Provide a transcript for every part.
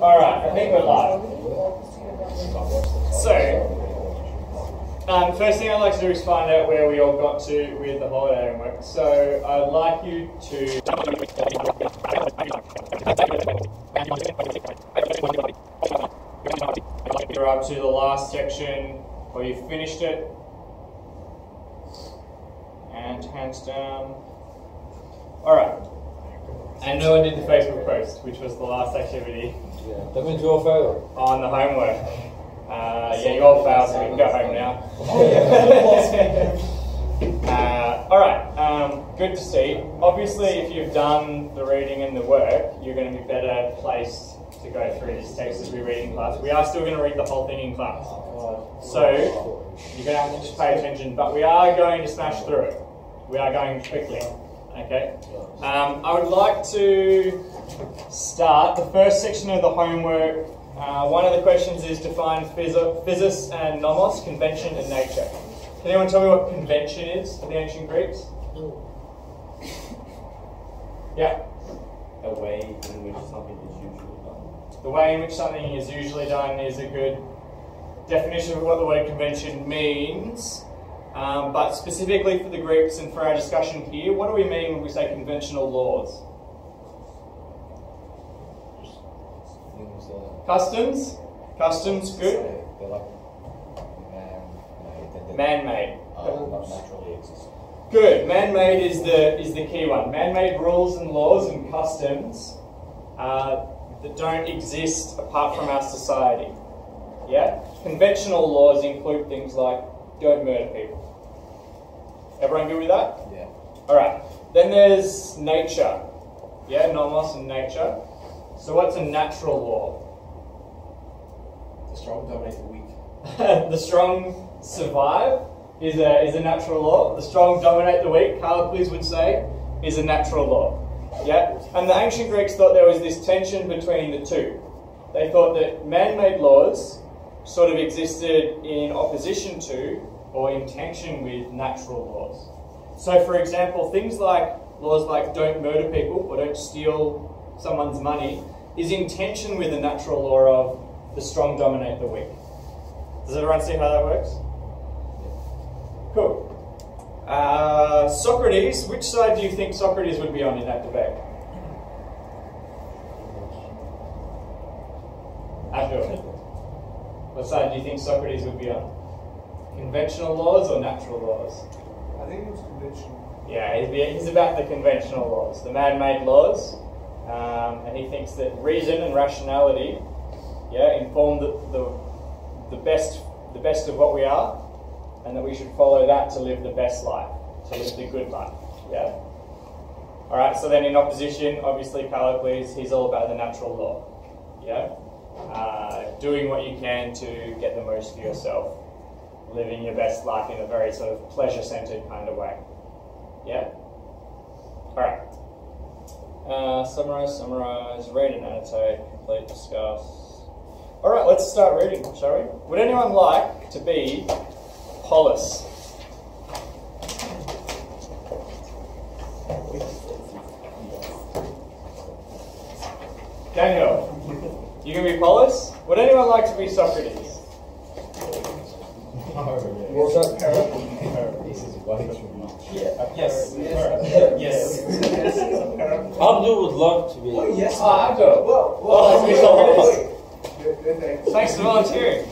Alright, I think we're live. So, first thing I'd like to do is find out where we all got to with the holiday homework. So, I'd like you to... You're up to the last section, or you finished it. And hands down. Alright. And no one did the Facebook post, which was the last activity. Yeah, that means you all failed. On the homework. Yeah, you all failed, so we can go home now. Alright, good to see. Obviously, if you've done the reading and the work, you're going to be better placed to go through this text as we read in class. We are still going to read the whole thing in class. So, you're going to have to just pay attention, but we are going to smash through it. We are going quickly. Okay. I would like to start the first section of the homework. One of the questions is define physis and nomos, convention and nature. Can anyone tell me what convention is for the ancient Greeks? Yeah. A way in which something is usually done. The way in which something is usually done is a good definition of what the word convention means. But specifically for the Greeks and for our discussion here, what do we mean when we say conventional laws? Customs? Customs, good. They're like Man-made. Not naturally exist. Good. Man-made is the key one. Man-made rules and laws and customs that don't exist apart from our society. Yeah? Conventional laws include things like don't murder people. Everyone good with that? Yeah. Alright. Then there's nature. Yeah, nomos and nature. So what's a natural law? The strong dominate the weak. The strong survive is a natural law. The strong dominate the weak, Callicles would say, is a natural law. Yeah? And the ancient Greeks thought there was this tension between the two. They thought that man-made laws sort of existed in opposition to or in tension with natural laws. So for example, things like laws like don't murder people or don't steal someone's money is in tension with the natural law of the strong dominate the weak. Does everyone see how that works? Cool. Socrates, which side do you think Socrates would be on in that debate? Abdul. What side do you think Socrates would be on? Conventional laws or natural laws? I think it was conventional. Yeah, he's about the conventional laws, the man-made laws, and he thinks that reason and rationality, yeah, inform the best of what we are, and that we should follow that to live the best life, to live the good life. Yeah. All right. So then, in opposition, obviously, Callicles, he's all about the natural law. Yeah. Doing what you can to get the most for yourself. Living your best life in a very sort of pleasure-centered kind of way. Yeah? Alright. Summarize, read and annotate, complete, discuss. Alright, let's start reading, shall we? Would anyone like to be Polis? Daniel, you can be Polis? Would anyone like to be Socrates? What's that, parrot? This is way too much. Yeah. Yes. Yes. Abdul would love to be. Oh, yes. Abdul. Well, let's be Socrates. Thanks for volunteering.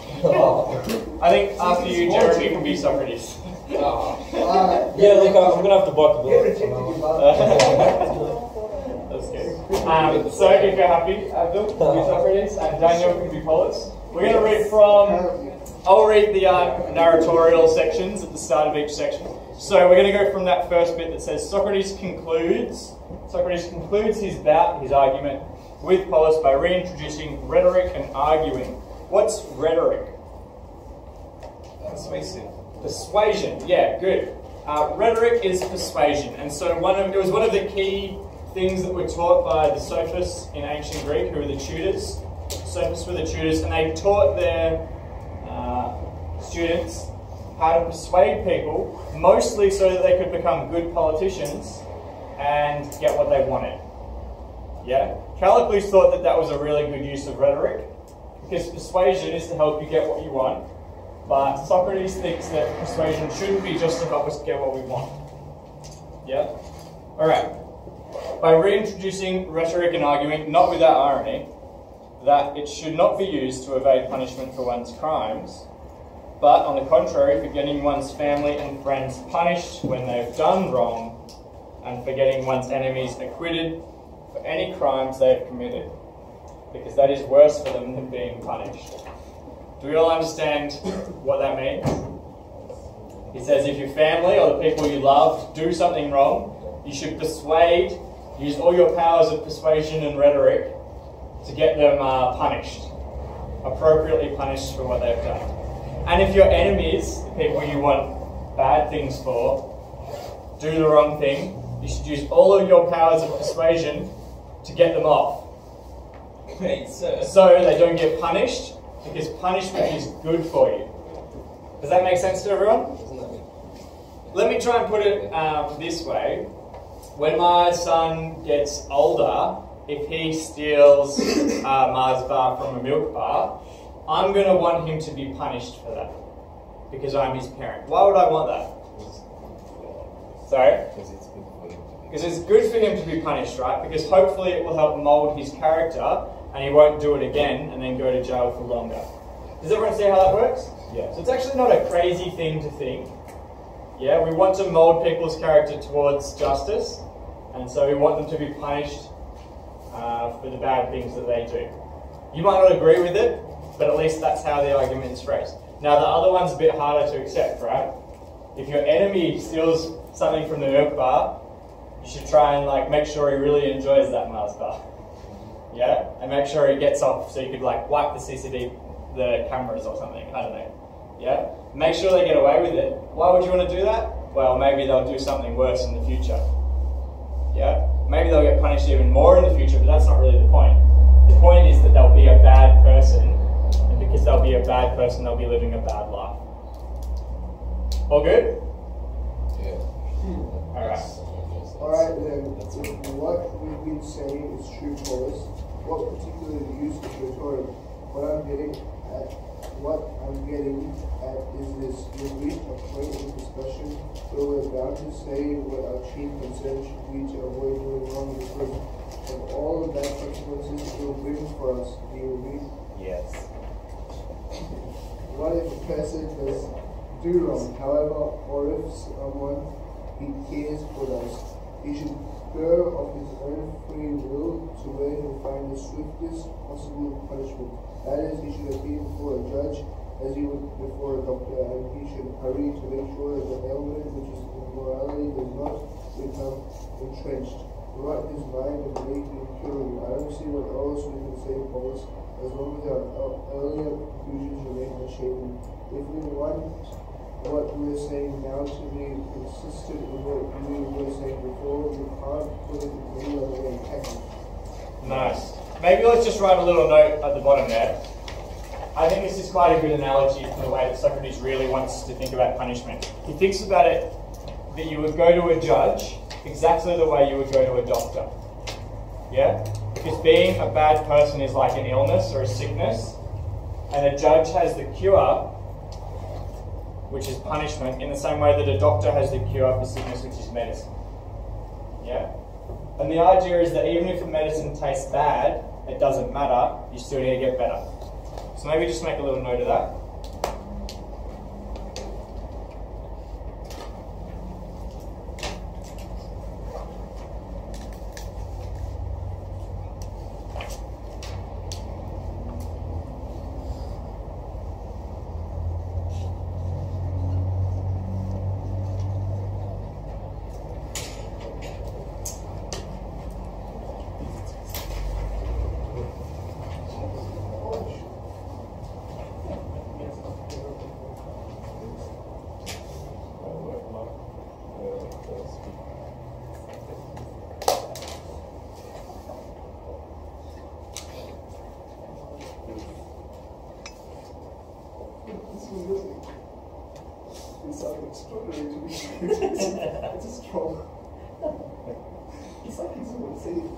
I think after you, Jeremy can be Socrates. Yeah, look, I'm going to have to bite the bullet. That's good. So if you're happy, Abdul can be Socrates, and Daniel can be Polis. We're going to read from... I'll read the narratorial sections at the start of each section. So we're going to go from that first bit that says Socrates concludes his bout, his argument, with Polis by reintroducing rhetoric and arguing. What's rhetoric? Persuasive. Persuasion, yeah, good. Rhetoric is persuasion, and so it was one of the key things that were taught by the sophists in ancient Greek, who were the tutors. Sophists were the tutors, and they taught their students how to persuade people, mostly so that they could become good politicians and get what they wanted. Yeah? Callicles thought that that was a really good use of rhetoric, because persuasion is to help you get what you want, but Socrates thinks that persuasion shouldn't be just to help us get what we want. Yeah? Alright. By reintroducing rhetoric and arguing, not without irony, that it should not be used to evade punishment for one's crimes, but on the contrary, for getting one's family and friends punished when they've done wrong, and for getting one's enemies acquitted for any crimes they have committed, because that is worse for them than being punished. Do we all understand what that means? He says if your family or the people you love do something wrong, you should persuade, use all your powers of persuasion and rhetoric to get them punished, appropriately punished for what they've done. And if your enemies, the people you want bad things for, do the wrong thing, you should use all of your powers of persuasion to get them off. Wait, sir. So they don't get punished, because punishment is good for you. Does that make sense to everyone? Let me try and put it this way. When my son gets older, if he steals a Mars bar from a milk bar, I'm going to want him to be punished for that, because I'm his parent. Why would I want that? Sorry? Because it's good for him to be punished, right? Because hopefully it will help mould his character and he won't do it again and then go to jail for longer. Does everyone see how that works? Yeah. So it's actually not a crazy thing to think. Yeah, we want to mould people's character towards justice, and so we want them to be punished for the bad things that they do. You might not agree with it, but at least that's how the argument is phrased. Now the other one's a bit harder to accept, right? If your enemy steals something from the milk bar, you should try and make sure he really enjoys that Mars bar. Yeah? And make sure he gets off so you could wipe the cameras or something. I don't know. Yeah? Make sure they get away with it. Why would you want to do that? Well, maybe they'll do something worse in the future. Yeah? Maybe they'll get punished even more in the future, but that's not really the point. The point is that they'll be a bad person, and because they'll be a bad person, they'll be living a bad life. All good? Yeah. Alright. Alright then, if what we've been saying is true for us, what particular use of rhetoric? What I'm getting at is this: we reach a point in discussion where we're bound to say what our chief concern should be to avoid doing wrong because of all of that consequences it will bring for us. Do you agree? Yes. What if a person does do wrong, however, or if someone he cares for us, he should go of his own free will to where he will find the swiftest possible punishment. That is, he should appear before a judge as he would before a doctor, and he should hurry to make sure that the ailment, which is immorality, does not become entrenched throughout his mind and make him incurable. I don't see what else we can say, Paulus, as long as our earlier conclusions remain unshaken. If we want what we're saying now to be consistent with what we were saying before, we can't put it in any other way. Nice. Maybe let's just write a little note at the bottom there. I think this is quite a good analogy for the way that Socrates really wants to think about punishment. He thinks about it that you would go to a judge exactly the way you would go to a doctor. Yeah? Because being a bad person is like an illness or a sickness, and a judge has the cure, which is punishment, in the same way that a doctor has the cure for sickness, which is medicine. Yeah? And the idea is that even if a medicine tastes bad, it doesn't matter, you still need to get better. So maybe just make a little note of that. strong. It's like he's going to say it.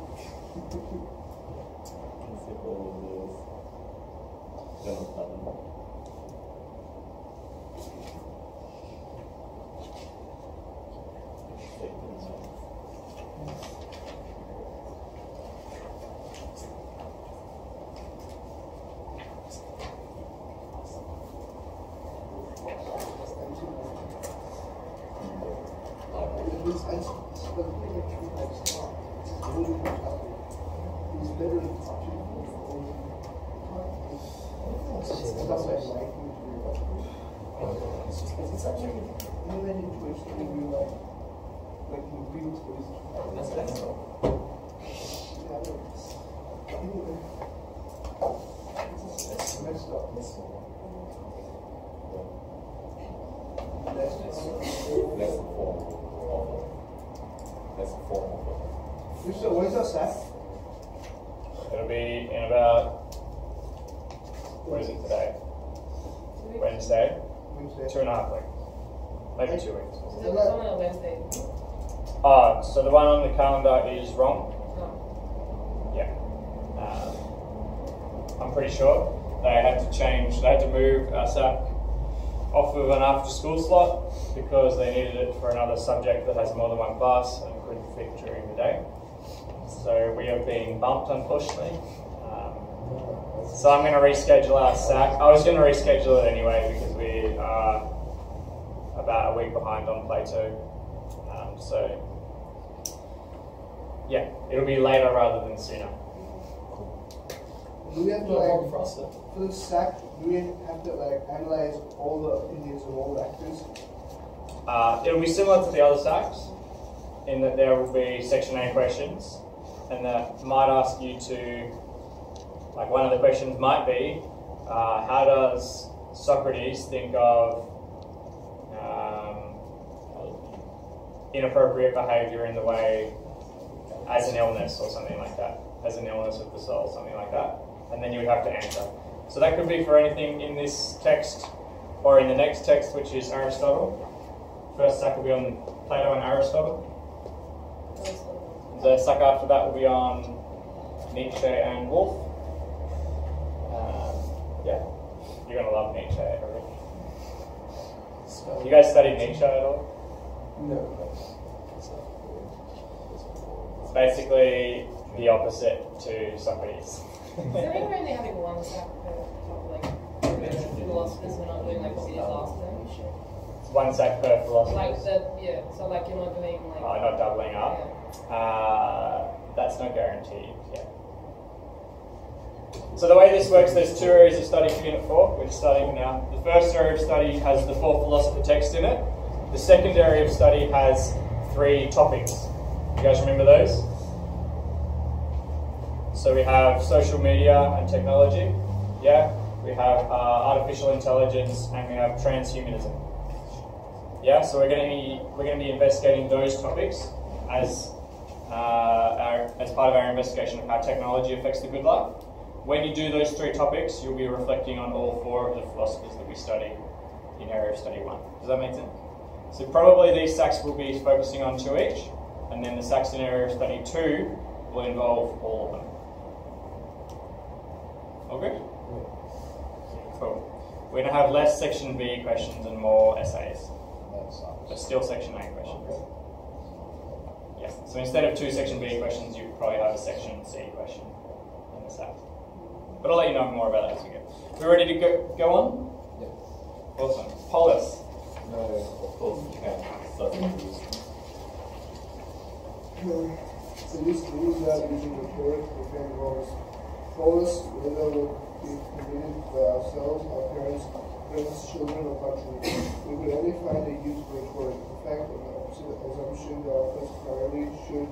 So when's our sack? It'll be in about, what is it today? Wednesday? 2.5 weeks. Maybe 2 weeks. So there's one on a Wednesday. So the one on the calendar is wrong? No. Yeah. I'm pretty sure they had to move our SAC off of an after school slot because they needed it for another subject that has more than one class and couldn't fit during the day. So we have been bumped, unfortunately. So I'm going to reschedule our SAC. I was going to reschedule it anyway because we are about a week behind on Plato. So yeah, it'll be later rather than sooner. Do we have to for the SAC, do we have to analyze all the opinions of all the actors? It'll be similar to the other SACs in that there will be Section A questions, and that might ask you to, like one of the questions might be, how does Socrates think of inappropriate behaviour in the way as an illness or something like that, as an illness of the soul, something like that, and then you would have to answer. So that could be for anything in this text or in the next text, which is Aristotle. First SAC will be on Plato and Aristotle. The SAC after that will be on Nietzsche and Wolff. Yeah, you're going to love Nietzsche, I reckon. You guys studied Nietzsche at all? No. It's basically the opposite to Socrates. Is there any way they're having one SAC per philosophers we're not doing like what we did last time? One SAC per philosopher. Like so like you're not doing like not doubling up. Yeah. That's not guaranteed. Yeah. So the way this works, there's 2 areas of study for Unit 4, which is starting now. The first area of study has the 4 philosopher text in it. The second area of study has 3 topics. You guys remember those? So we have social media and technology. Yeah. We have artificial intelligence, and we have transhumanism. Yeah. So we're going to be investigating those topics as part of our investigation of how technology affects the good life. When you do those 3 topics, you'll be reflecting on all 4 of the philosophers that we study in area of study 1. Does that make sense? So probably these SACs will be focusing on 2 each, and then the SACs in area of study 2 will involve all of them. All good? Cool. We're going to have less section B questions and more essays, but still section A questions. Yeah. So instead of 2 section B questions, you probably have a section C question in the SAC. But I'll let you know more about that as we go. We ready to go on? Yeah. Awesome. Polis. No, of course you can. So this using rhetoric to defend roles. Polis, whether we be committed by ourselves, our parents, friends, children, or country, we could only find a use for rhetoric. In fact, an opposite assumption that our first priority should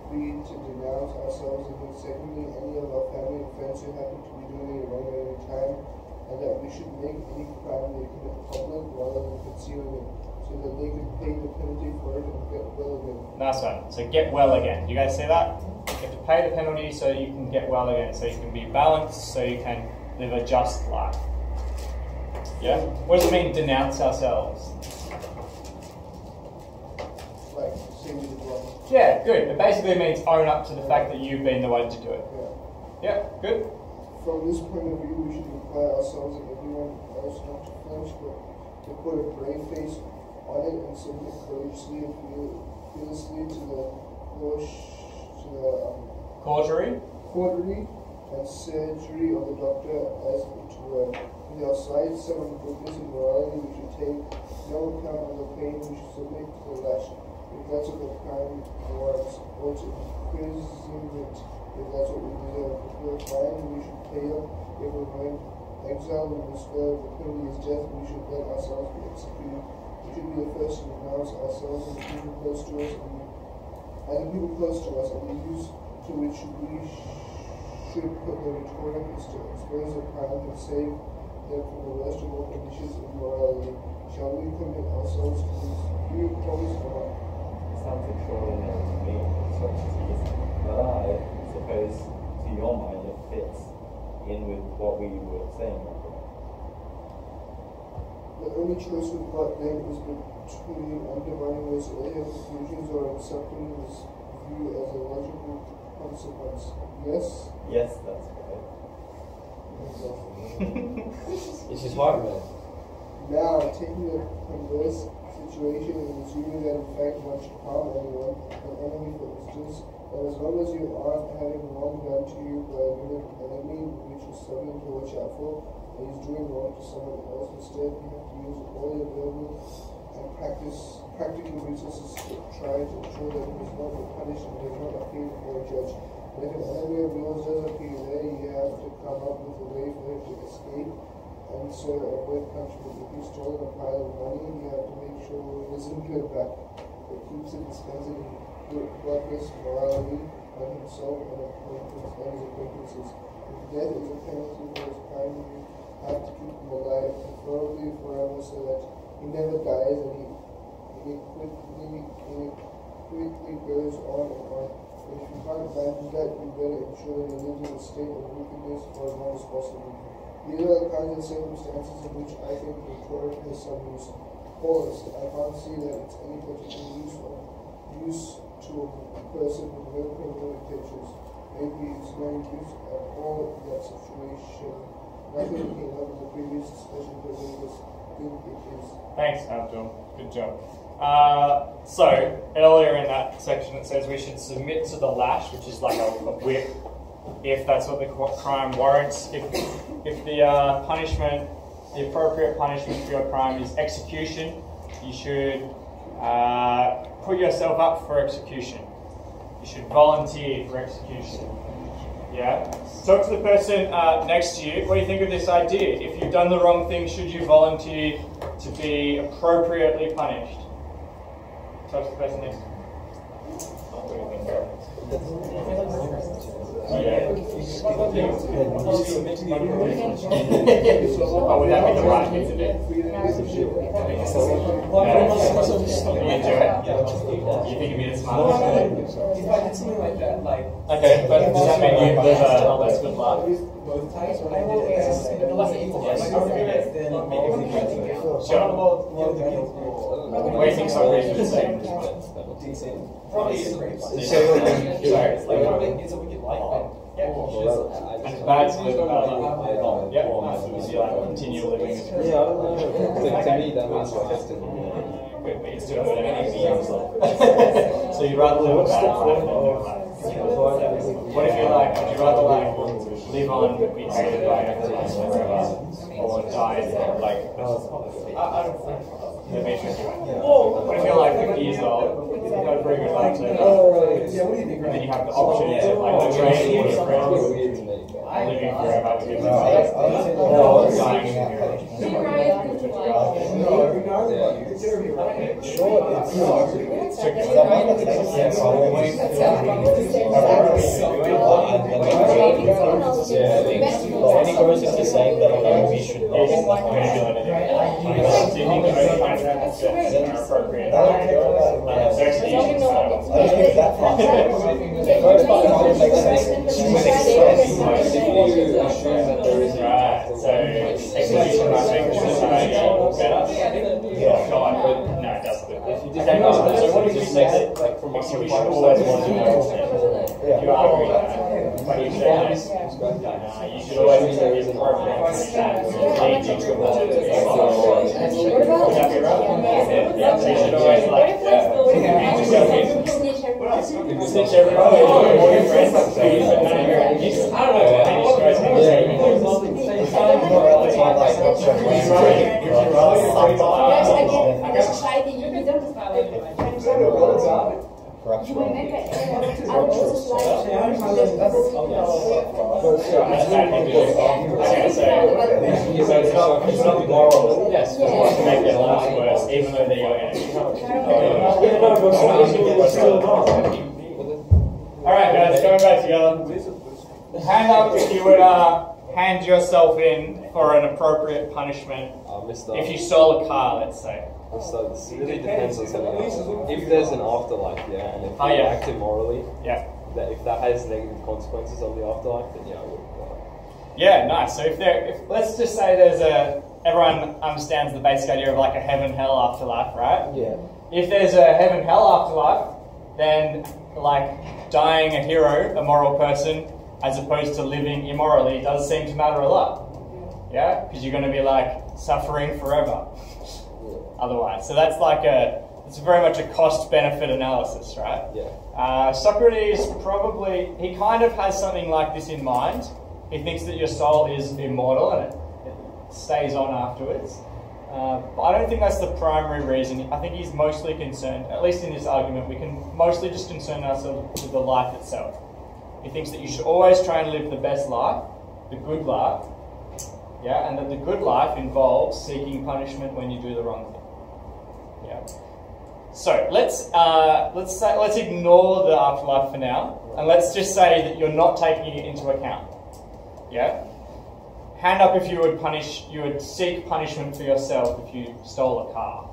be to denounce ourselves, and then secondly, any of our family and friends who happen to be doing it wrong at any time, and that we should make any crime they commit public rather than concealing it, so that they can pay the penalty for it and get well again. Nice one. So get well again. You guys see that? You have to pay the penalty so you can get well again, so you can be balanced, so you can live a just life. Yeah? What does it mean, denounce ourselves? Like, take it wrong. Yeah, good. It basically means own up to the fact that you've been the one to do it. Yeah. Yeah, good. From this point of view, we should imply ourselves and everyone else not to flinch, but to put a brave face on it and submit courageously and fearlessly to the Cautery. and surgery of the doctor as to in our sight, some goodness and morality, we should take no account of the pain, we should submit to the lash, if that's what the crime warrants, or to imprisonment, if that's what we deserve. If we're fine, we should pay up. If we're going exile, we despair of the penalty is death, we should let ourselves be executed. We should be the first to renounce ourselves and the people close to us, and the use to which we should put the rhetoric is to expose the crime and save them from the worst of all conditions of morality. Shall we commit ourselves to these few points or not? Sounds extraordinary to me, Socrates, but I suppose to your mind it fits in with what we were saying. The only choice we've got then is between undermining those earlier conclusions or accepting this view as a logical consequence. Yes? Yes, that's right. This is hard, man. Now, taking the converse situation and assuming that in fact one should harm anyone, an enemy for instance, that as long as you aren't having wrong done to you by an enemy which is something to watch out for, and he's doing wrong to someone else, instead you have to use all your verbal and practical resources to try to ensure that he is not punished and does not appear before a judge. But if an enemy of yours does appear there, you have to come up with a way for him to escape and so avoid punishment. If he's stolen a pile of money, you have to make sure he doesn't get it back. It keeps it dispensing godless morality on himself and his acquaintances. If death is a penalty for his crime, you have to keep him alive, preferably forever, so that he never dies and he quickly goes on and on. But if you can't manage that, you better ensure that he lives in a state of wickedness for as long as possible. These are the kinds of circumstances in which I think rhetoric has some use. Paulist, I can't see that it's any particular use to a person with no criminal intentions. Maybe it's no use at all in that situation. Nothing came up in the previous discussion but I just think it is. Thanks, Abdul. Good job. So, earlier in that section it says we should submit to the lash, which is like a whip, if that's what the crime warrants. If the punishment, the appropriate punishment for your crime is execution, you should put yourself up for execution. You should volunteer for execution. Yeah? Talk to the person next to you. What do you think of this idea? If you've done the wrong thing, should you volunteer to be appropriately punished? Talk to the person next to you. What do you think? Yeah. Oh, would that be the right thing to do? You do it? You think you'd be the smartest? If I did something like that, like... Okay, but does that mean you live a less good life? Both times when I did it, the less evil. Sure. What do you think Socrates would say? Probably is great. Sorry. It's a wicked life. Yeah. And it's bad to live a bad life. Yeah. So you like continue living as a Yeah, I don't know. To me, that means but you're still living as so you'd rather live a bad life than live a life. What if you're like, would you rather like live on, be hated by everyone forever, or die like the Matrix? What if you're like 50 years old, you've got a pretty good life so far, and then you have the option to like trade with your friends, living forever with your friends, or dying in Any person is saying that we should not execution might make better. God, but no, it doesn't. So what if we say that, like, from my you point should of view. always want to know. Yeah. You argue that. But you say this. You should always be appropriate that leads you to a more Would that be right? Yeah, so you should always like hand yourself in. Snitch everyone, all your friends, but none of your enemies. I don't know. And you should always hand yourself in. It's not moral. Yes, to make their lives worse, even though they're your enemies. Alright guys, coming back together. Hand up if you would hand yourself in for an appropriate punishment if you stole a car, let's say. So this really depends on something else. If there's an afterlife, yeah, and if you act immorally, if that has negative consequences on the afterlife, then yeah, I would. Yeah, nice. So if let's just say everyone understands the basic idea of like a heaven-hell afterlife, right? Yeah. If there's a heaven-hell afterlife, then like dying a hero, a moral person, as opposed to living immorally does seem to matter a lot. Yeah? Because you're going to be like suffering forever otherwise. So that's like it's very much a cost-benefit analysis, right? Yeah. Socrates he kind of has something like this in mind. He thinks that your soul is immortal and it stays on afterwards. But I don't think that's the primary reason. I think he's mostly concerned, at least in this argument, we can mostly just concern ourselves with the life itself. He thinks that you should always try and live the best life, the good life, yeah, and that the good life involves seeking punishment when you do the wrong thing. Yeah. So let's ignore the afterlife for now, and let's just say that you're not taking it into account. Yeah. Hand up if you would seek punishment for yourself if you stole a car.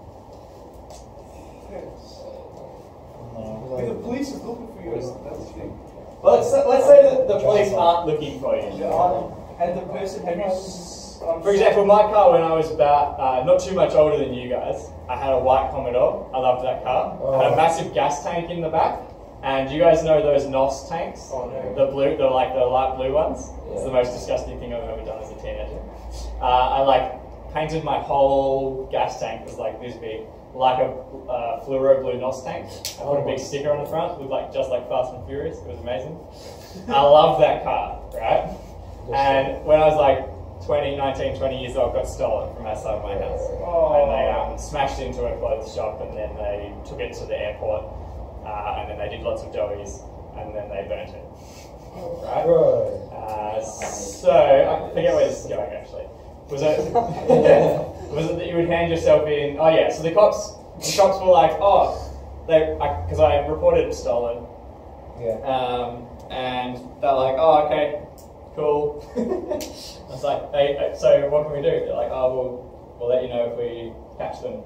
If the police is looking for you, that's the thing. Well, let's say that the police aren't looking for you. And the person, have you... For example, my car when I was about not too much older than you guys, I had a white Commodore. I loved that car. Had a massive gas tank in the back. And you guys know those NOS tanks? Oh, no. The light blue ones? Yeah. It's the most disgusting thing I've ever done as a teenager. I painted my whole gas tank, it was like this big, like a fluoro blue NOS tank. I put a big sticker on the front, looked just like Fast and Furious, it was amazing. I loved that car, right? And when I was like 20 years old, got stolen from outside my house. And they smashed into a clothes shop and then they took it to the airport. And then they did lots of doughies, and then they burnt it. Right? So I forget where this is going actually. Was it that you would hand yourself in? Oh yeah. So the cops were like, because I reported it stolen. Yeah. And they're like, oh okay, cool. I was like, so what can we do? They're like, we'll let you know if we catch them.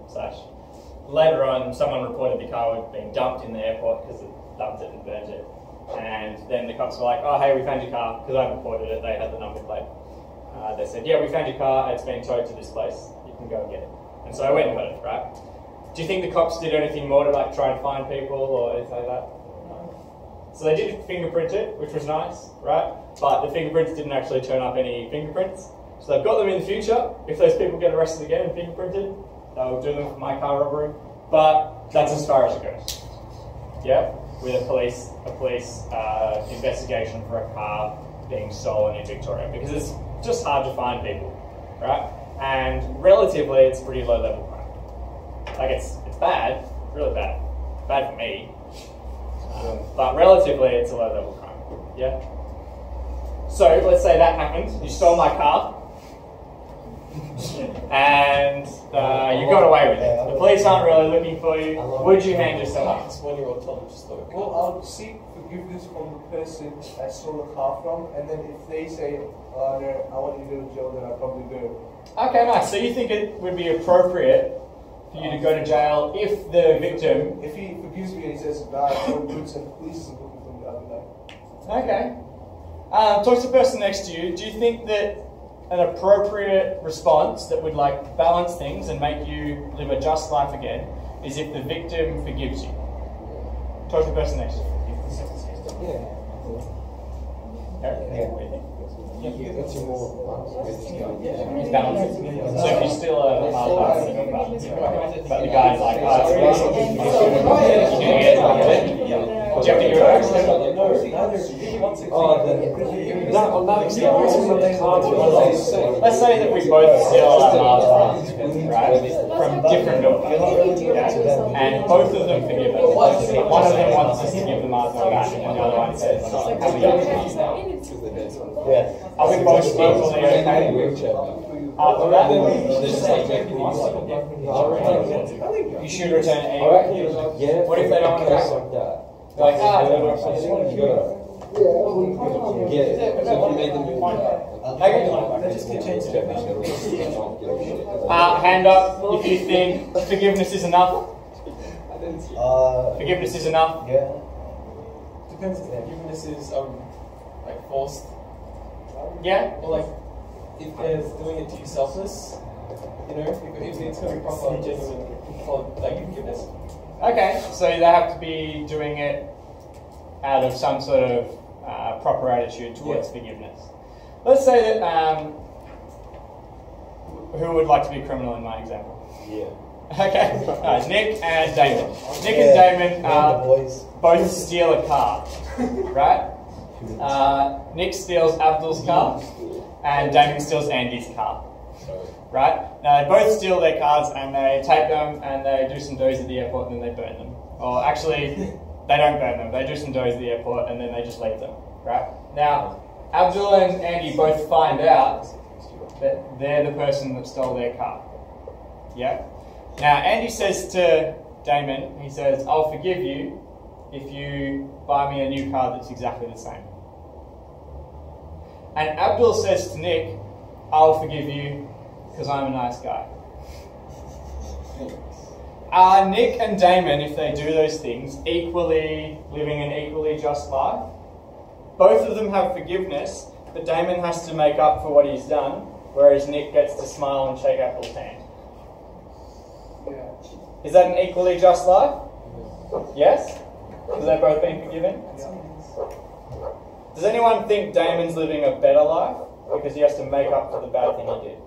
Later on, someone reported the car had been dumped in the airport because it dumped it and burnt it. And then the cops were like, oh, hey, we found your car, because I reported it, they had the number plate. They said, yeah, we found your car, it's been towed to this place, you can go and get it. And so I went and got it, right? Do you think the cops did anything more to try and find people or anything like that? No. So they did fingerprint it, which was nice, right? But the fingerprints didn't actually turn up any fingerprints. So they've got them in the future. If those people get arrested again and fingerprinted, they'll do them for my car robbery, but that's as far as it goes. Yeah, with a police investigation for a car being stolen in Victoria, because it's just hard to find people, right? And relatively, it's pretty low level crime. Like it's bad, really bad for me, but relatively, it's a low level crime. Yeah. So let's say that happened. You stole my car. And you got away with it. The police aren't really looking for you. Would you hand yourself up? Well, I'll seek forgiveness from the person I stole the car from, and then if they say, no, I want you to go to jail, then I'll probably go. Okay, nice. So you think it would be appropriate for you to go to jail if the victim... If he forgives me and he says, nah, it's no good, and the police is looking for me, I'll be like... Okay. Talk to the person next to you. Do you think that an appropriate response that would balance things and make you live a just life again is if the victim forgives you? Talk to the person next to you. Yeah. Eric, what do you think? That's more. It's balanced. So if you're still a hard part, but the guy's like, oh, it's really do you have to go back? Oh, on that extent, let's say that we both steal our Mars, right? From different buildings, yeah? And both of them forgive us. One of them wants us to give the Mars back, and the other one says, have a go. Yeah. Are we both equally okay? After that, you should return A. Yeah. What if they don't want to go? that? Like, Yeah, so if you made them okay. Just can change the definition. Hand up if you think forgiveness is enough. Forgiveness is enough. Yeah. Depends if forgiveness is like forced, Yeah. or like if they're doing it to you selfless. You know, if it's going to be proper, genuine, like forgiveness. Okay, so they have to be doing it out of some sort of proper attitude towards forgiveness. Let's say that, who would like to be criminal in my example? Yeah. Okay, Nick and Damon. Nick and Damon both steal a car, right? Nick steals Abdul's car, and Damon steals Andy's car. Right? Now they both steal their cars and they take them and they do some doze at the airport and then they burn them. Or actually, they don't burn them, they do some doze at the airport and then they just leave them. Right? Now, Abdul and Andy both find out that they're the person that stole their car. Yeah? Now, Andy says to Damon, he says, I'll forgive you if you buy me a new car that's exactly the same. And Abdul says to Nick, I'll forgive you because I'm a nice guy. Are Nick and Damon, if they do those things, equally living an equally just life? Both of them have forgiveness, but Damon has to make up for what he's done, whereas Nick gets to smile and shake Abdul's hand. Is that an equally just life? Yes? Because they've both been forgiven? Does anyone think Damon's living a better life because he has to make up for the bad thing he did?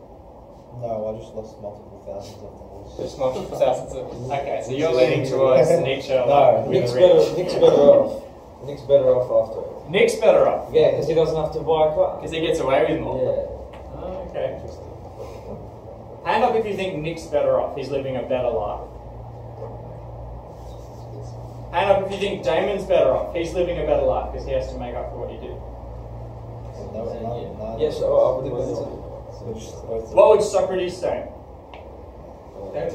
No, I just lost multiple thousands of dollars. Just multiple thousands of... Okay, so you're leaning towards Nietzsche. No, Nick's better off. Nick's better off after. Nick's better off? Yeah, because he doesn't have to buy a car. Because he gets away with more? Yeah. Oh, okay. Hand up if you think Nick's better off. He's living a better life. Hand up if you think Damon's better off. He's living a better life because he has to make up for what he did. Yes, I would agree. What would Socrates say? Don't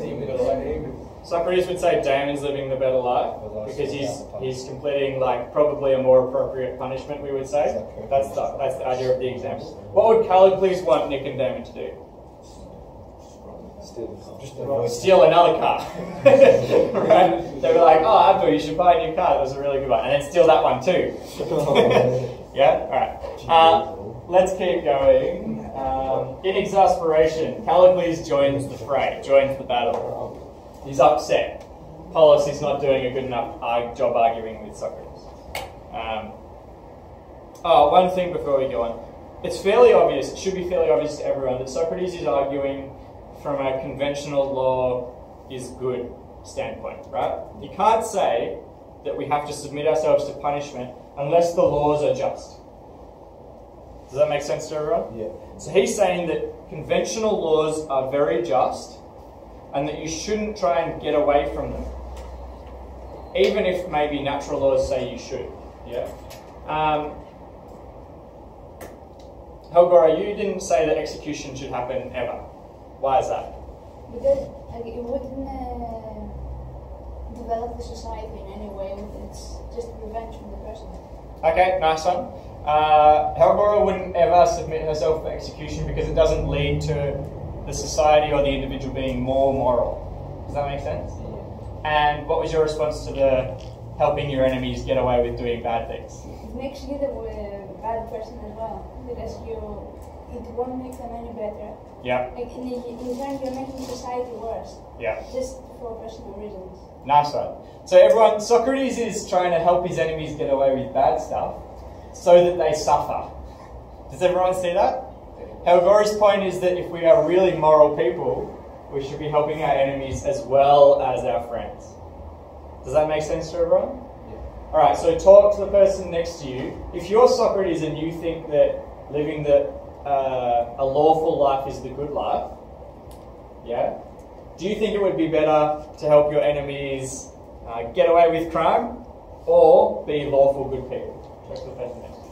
Socrates would say Damon's living the better life because he's completing like probably a more appropriate punishment. We would say that's the idea of the example. What would Callicles want Nick and Damon to do? Steal another car. Right? They were like, oh, Abdul, you should buy a new car. That was a really good one, and then steal that one too. Yeah. All right. Let's keep going. In exasperation, Callicles joins the fray, joins the battle. He's upset. Polus is not doing a good enough job arguing with Socrates. One thing before we go on. It's fairly obvious, it should be fairly obvious to everyone, that Socrates is arguing from a conventional law is good standpoint, right? You can't say that we have to submit ourselves to punishment unless the laws are just. Does that make sense to everyone? Yeah. So he's saying that conventional laws are very just and that you shouldn't try and get away from them, even if maybe natural laws say you should. Yeah. Helgora, you didn't say that execution should happen ever. Why is that? Because it wouldn't develop the society in any way. It's just revenge from the person. Okay, nice one. Helgora wouldn't ever submit herself for execution because it doesn't lead to the society or the individual being more moral. Does that make sense? And what was your response to the helping your enemies get away with doing bad things? It makes you the bad person as well, because it won't make them any better. Yeah. Like in turn, you're making society worse. Yeah. Just for personal reasons. Nice one. So everyone, Socrates is trying to help his enemies get away with bad stuff so that they suffer. Does everyone see that? Gorgias' point is that if we are really moral people, we should be helping our enemies as well as our friends. Does that make sense to everyone? Yeah. Alright, so talk to the person next to you. If you're Socrates and you think that living a lawful life is the good life, yeah? Do you think it would be better to help your enemies get away with crime or be lawful good people? Talk to the person next to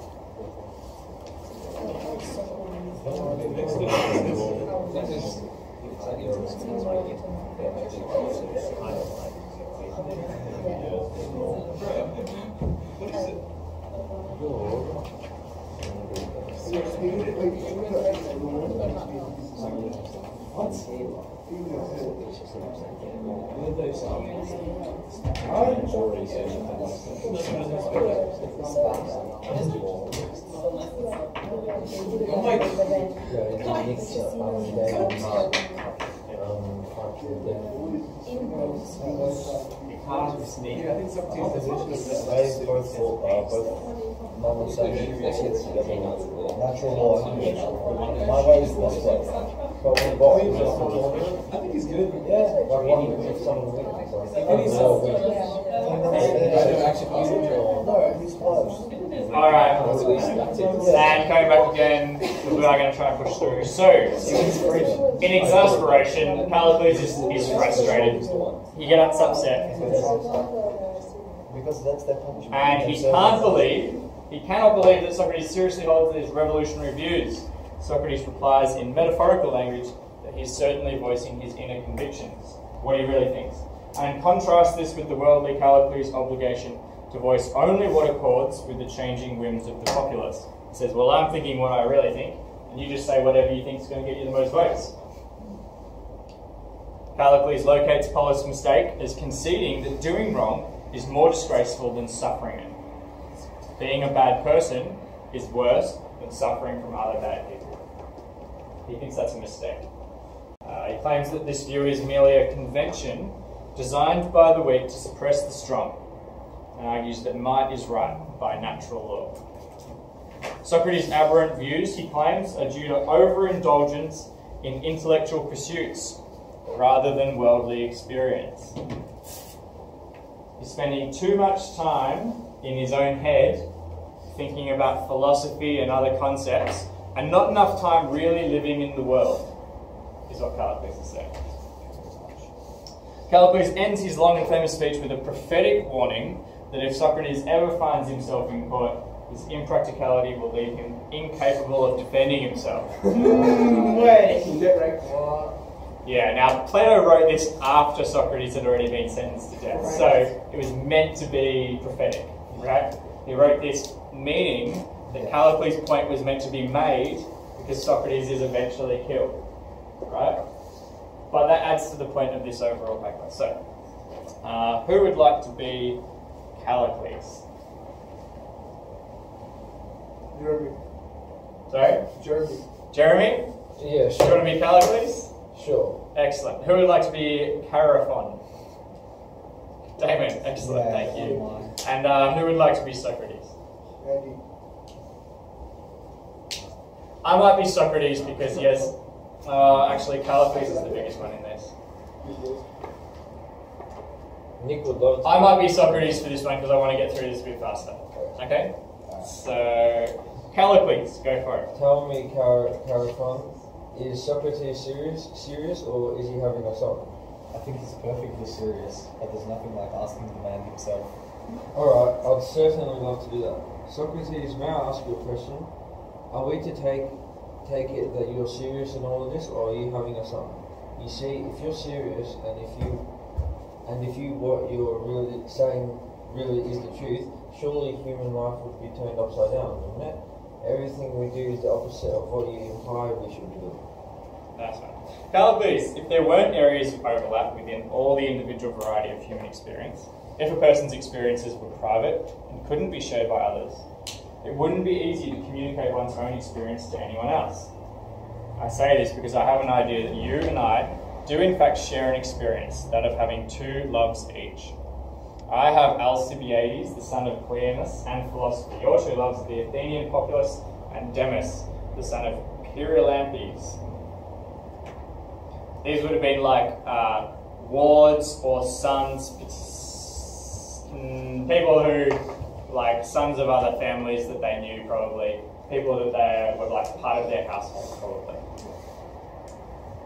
I think Socrates' position is that both normal natural law and my way is the best way. I think he's good. Yeah, like one if someone wins. And he's No, he's close. Alright, and coming back again, we are going to try and push through. So, in exasperation, Callicles is frustrated. He gets upset. Because that's their punishment. And he cannot believe that Socrates seriously holds these revolutionary views. Socrates replies in metaphorical language that he's certainly voicing his inner convictions, what he really thinks. And contrast this with the worldly Callicles' obligation to voice only what accords with the changing whims of the populace. He says, well, I'm thinking what I really think, and you just say whatever you think is going to get you the most votes. Callicles locates Polus' mistake as conceding that doing wrong is more disgraceful than suffering it. Being a bad person is worse than suffering from other bad people. He thinks that's a mistake. He claims that this view is merely a convention designed by the weak to suppress the strong, and argues that might is right by natural law. Socrates' aberrant views, he claims, are due to overindulgence in intellectual pursuits rather than worldly experience. He's spending too much time in his own head thinking about philosophy and other concepts, and not enough time really living in the world, is what Callicles is saying. Callicles ends his long and famous speech with a prophetic warning that if Socrates ever finds himself in court, his impracticality will leave him incapable of defending himself. Yeah, now Plato wrote this after Socrates had already been sentenced to death, so it was meant to be prophetic, right? He wrote this meaning that Callicles' point was meant to be made because Socrates is eventually killed, right? But that adds to the point of this overall paper. So, who would like to be Callicles? Jeremy. Sorry? Jeremy. Jeremy? Yeah, Do you want to be Callicles? Sure. Excellent. Who would like to be Caraphon? Damon. Excellent, thank you. And who would like to be Socrates? Andy. I might be Socrates because he has... actually, Callicles is the biggest one in this. Nick would love to. I might be Socrates for this one because I want to get through this a bit faster. Okay? So, Callicles, go for it. Tell me, Caraphon, is Socrates serious, or is he having a song? I think he's perfectly serious, but there's nothing like asking the man himself. Alright, I'd certainly love to do that. Socrates, may I ask you a question? Are we to take it that you're serious in all of this, or are you having a song? You see, if you're serious, and if you what you're really saying really is the truth, surely human life would be turned upside down, wouldn't it? Everything we do is the opposite of what you imply we should do. That's right. Callicles, if there weren't areas of overlap within all the individual variety of human experience, if a person's experiences were private and couldn't be shared by others, it wouldn't be easy to communicate one's own experience to anyone else. I say this because I have an idea that you and I do in fact share an experience, that of having two loves each. I have Alcibiades, the son of Clearness and philosophy. Your two loves are the Athenian populace and Demus, the son of Pyrilampes. These would have been like wards or sons, people who, like sons of other families that they knew probably, people that they were like part of their household probably.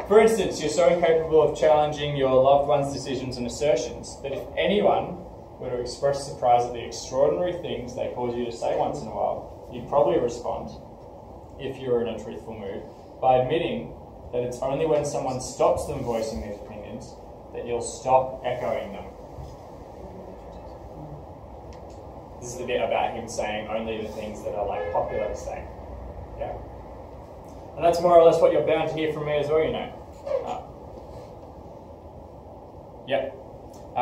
For instance, you're so incapable of challenging your loved one's decisions and assertions that if anyone were to express surprise at the extraordinary things they cause you to say once in a while, you'd probably respond, if you were in a truthful mood, by admitting that it's only when someone stops them voicing these opinions that you'll stop echoing them. This is the bit about him saying only the things that are like popular to say. Yeah? And that's more or less what you're bound to hear from me as well, you know.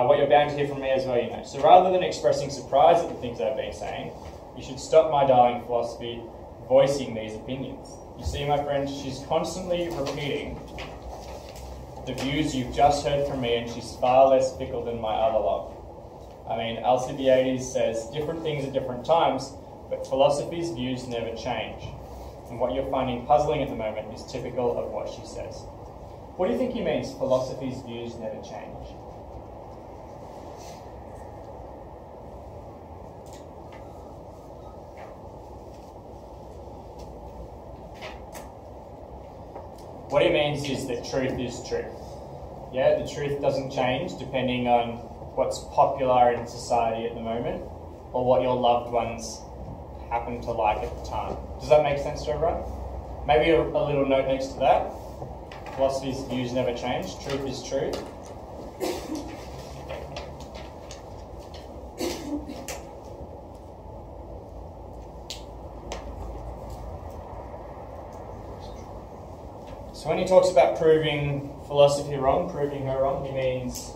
What you're bound to hear from me as well, you know. So rather than expressing surprise at the things I've been saying, you should stop my darling philosophy voicing these opinions. You see, my friend, she's constantly repeating the views you've just heard from me, and she's far less fickle than my other love. I mean, Alcibiades says different things at different times, but philosophy's views never change. And what you're finding puzzling at the moment is typical of what she says. What do you think he means, philosophy's views never change? What he means is that truth is truth. Yeah, the truth doesn't change depending on what's popular in society at the moment or what your loved ones happen to like at the time. Does that make sense to everyone? Maybe a little note next to that. Philosophy's views never change. Truth is truth. So when he talks about proving philosophy wrong, proving her wrong, he means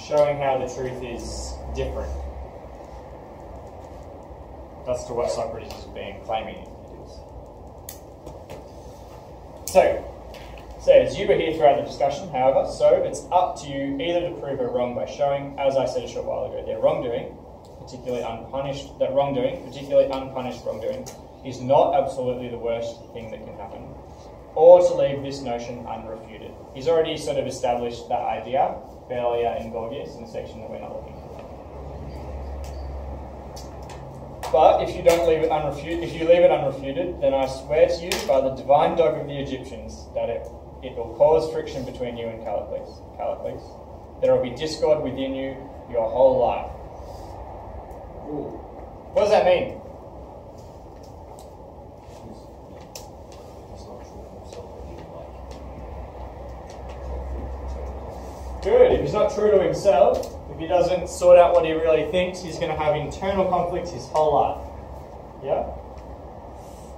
showing how the truth is different. That's to what Socrates has been claiming it is. So, says, you were here throughout the discussion, however, so it's up to you either to prove her wrong by showing, as I said a short while ago, their wrongdoing, particularly unpunished wrongdoing, is not absolutely the worst thing that can happen, or to leave this notion unrefuted. He's already sort of established that idea earlier in Gorgias, in the section that we're not looking at. But if you don't leave it unrefuted, then I swear to you by the divine dog of the Egyptians that it will cause friction between you and Callicles. There will be discord within you your whole life. Ooh. What does that mean? Good. If he's not true to himself, if he doesn't sort out what he really thinks, he's going to have internal conflicts his whole life. Yeah?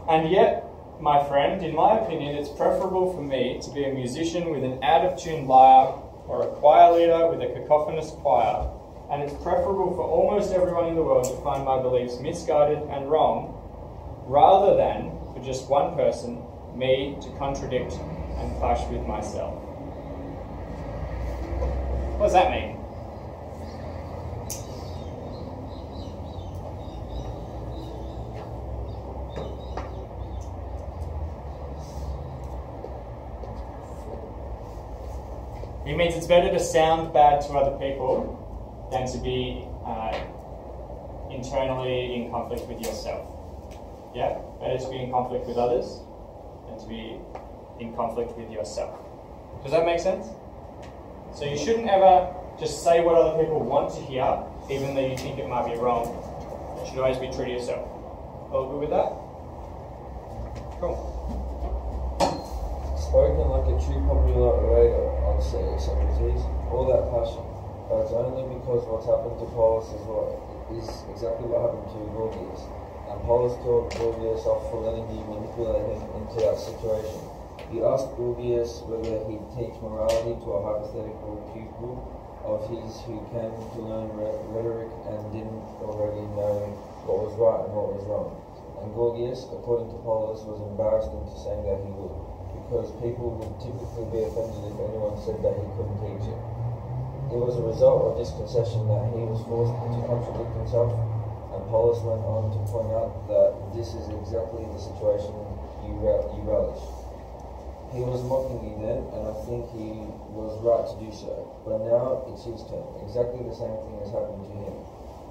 And yet, my friend, in my opinion, it's preferable for me to be a musician with an out-of-tune lyre or a choir leader with a cacophonous choir. And it's preferable for almost everyone in the world to find my beliefs misguided and wrong, rather than for just one person, me, to contradict and clash with myself. What does that mean? It means it's better to sound bad to other people than to be internally in conflict with yourself. Yeah? Better to be in conflict with others than to be in conflict with yourself. Does that make sense? So you shouldn't ever just say what other people want to hear, even though you think it might be wrong. You should always be true to yourself. All good with that? Cool. Spoken like a true popular orator, I'd say, Socrates. All that passion. But it's only because what's happened to Polus is exactly what happened to Gorgias. And Polus told Gorgias off for letting you manipulate him into that situation. He asked Gorgias whether he'd teach morality to a hypothetical pupil of his who came to learn rhetoric and didn't already know what was right and what was wrong. and Gorgias, according to Polus, was embarrassed into saying that he would, because people would typically be offended if anyone said that he couldn't teach it. It was a result of this concession that he was forced to contradict himself, and Polus went on to point out that this is exactly the situation you relish. He was mocking me then, and I think he was right to do so. But now it's his turn. Exactly the same thing has happened to him.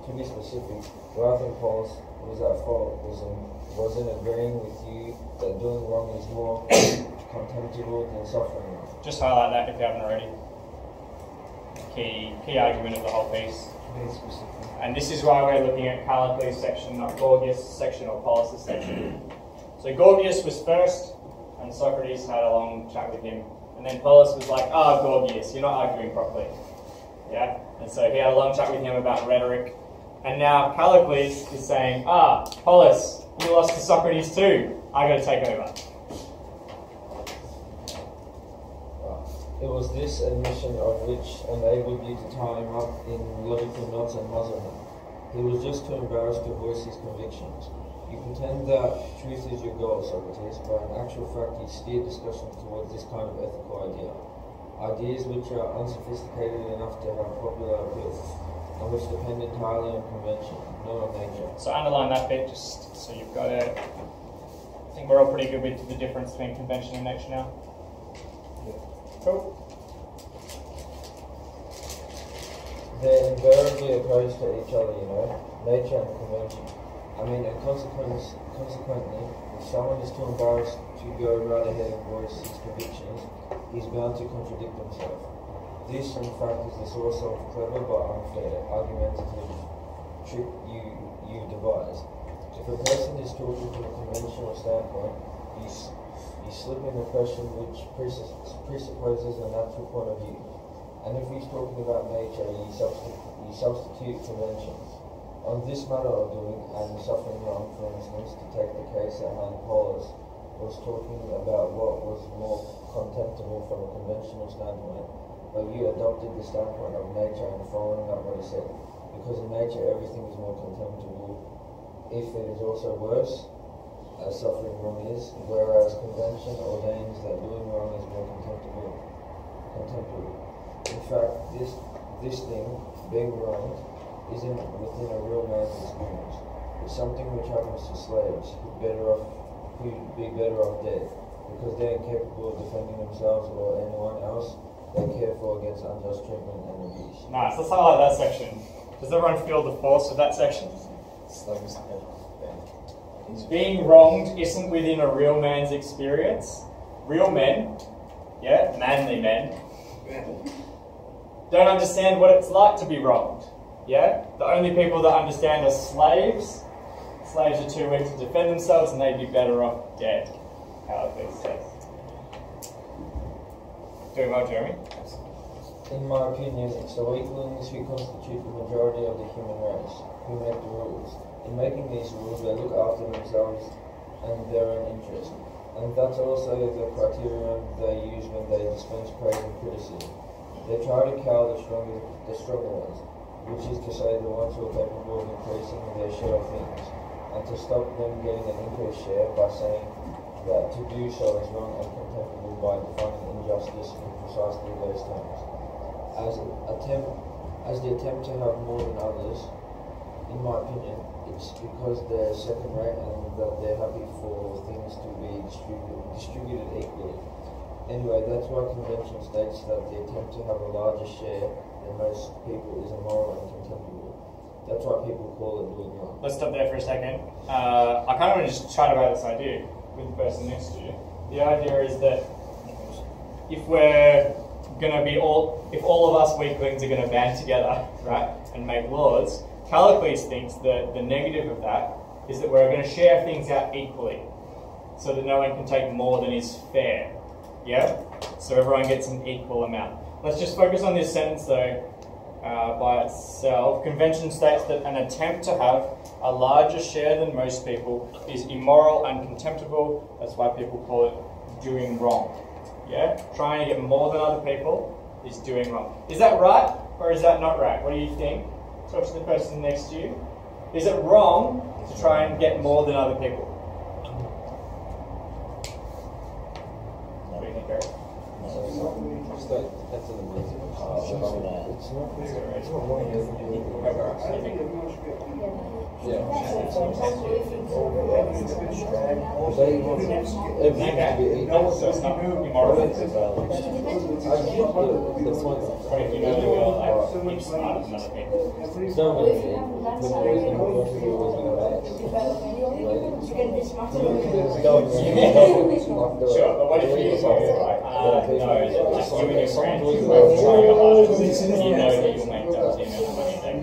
To be specific, where I think Polus was at fault was in agreeing with you that doing wrong is more contemptible than suffering wrong. Just highlight that if you haven't already. Key argument of the whole piece. And this is why we're looking at Callicles' section, not Gorgias' section or Polus' section. So Gorgias was first, and Socrates had a long chat with him. And then Polus was like, Gorgias, you're not arguing properly. Yeah? And so he had a long chat with him about rhetoric. And now Callicles is saying, Polus, you lost to Socrates too. I got to take over. It was this admission of which enabled you to tie him up in logical knots and muzzle him. He was just too embarrassed to voice his convictions. You pretend that truth is your goal, Socrates, but in actual fact you steer discussion towards this kind of ethical idea. Ideas which are unsophisticated enough to have popular appeal, and which depend entirely on convention, not on nature. So underline that bit, just so you've got it. I think we're all pretty good with the difference between convention and nature now. Cool. They're invariably opposed to each other, nature and convention. And consequently, if someone is too embarrassed to go right ahead and voice his convictions, he's bound to contradict himself. This, in fact, is the source of clever but unfair, argumentative trick you devise. If a person is talking from a conventional standpoint, you slip in a question which presupposes a natural point of view. And if he's talking about nature, you substitute conventions. On this matter of doing and suffering wrong, for instance, to take the case at hand, Polus was talking about what was more contemptible from a conventional standpoint, but you adopted the standpoint of nature and following up what he said, because in nature everything is more contemptible if it is also worse, as suffering wrong is, whereas convention ordains that doing wrong is more contemptible. In fact, this thing, being wronged, isn't within a real man's experience. It's something which happens to slaves who'd be better off dead, because they're incapable of defending themselves or anyone else they care for against unjust treatment and abuse. Nice, let's highlight that section. Does everyone feel the force of that section? Being wronged isn't within a real man's experience. Real men, manly men, don't understand what it's like to be wronged. Yeah? The only people that understand are slaves. Slaves are too weak to defend themselves and they'd be better off dead. Callicles says. Doing well, Jeremy? In my opinion, it's the weaklings who constitute the majority of the human race, who make the rules. In making these rules, they look after themselves and their own interest. And that's also the criterion they use when they dispense praise and criticism. They try to cow the stronger ones, which is to say the ones who are capable of increasing their share of things, and to stop them getting an increased share by saying that to do so is wrong and contemptible by defining injustice in precisely those terms. As the attempt to have more than others, in my opinion, it's because they're second rate and that they're happy for things to be distributed equally. Anyway, that's why convention states that the attempt to have a larger share than most people is immoral and contemptible. That's why people call it doing wrong. Let's stop there for a second. I kind of want to just chat about this idea with the person next to you. The idea is that if we're going to be if all of us weaklings are going to band together, right, and make laws, Callicles thinks that the negative of that is that we're going to share things out equally, so that no one can take more than is fair. Yeah? So everyone gets an equal amount. Let's just focus on this sentence though, by itself. Convention states that an attempt to have a larger share than most people is immoral and contemptible. That's why people call it doing wrong. Yeah? Trying to get more than other people is doing wrong. Is that right or is that not right? What do you think? Talk to the person next to you. Is it wrong to try and get more than other people? What do you think, Eric? So it's not immoral. What if you know you're like smarter than other people? Sure, but what if you like, no, just you and your friends, you both try your hardest, and you know that you'll make that team and money then.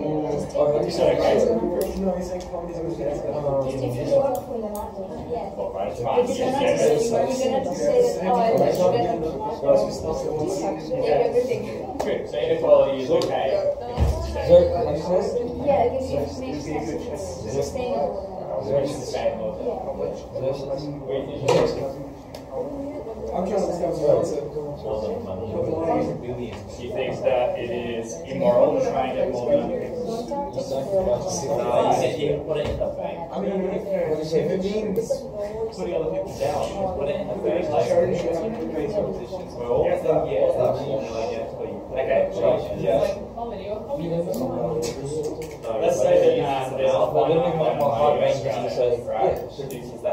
Is that okay? Well, right, it's fine. Good, so inequality is okay. Yeah, it gives you sustainable. I'm trying to understand what's He thinks that it is immoral to try and get more than other people. You said you put it in the bank. I mean, if it means Putting other people down, put it in the bank. Like, charity should have to make some decisions. well, that's okay, Let's say that there's a fund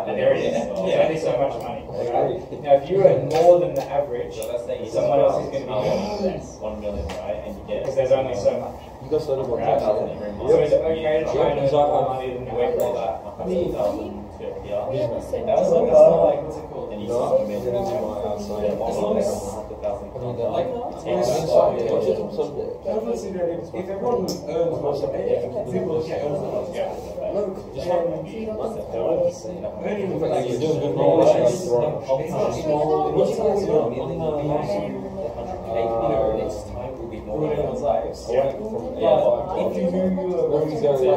and there is only so much money. Right? Now, if you earn more than the average, someone else is going to be earning less. 1 million, right? And you get Because there's only so much. You got started on Right? that. So is it okay to try and earn more money than you wait earn? for that 100,000 to yeah. That was like, what's it called? And you No, start I'm to gonna do my outside. yeah, As long as- 100,000. Like, if everyone earns most of it, people can earn more. Just like earning Like you're doing good ruin everyone's lives. Yeah. If you knew you were Where we go, then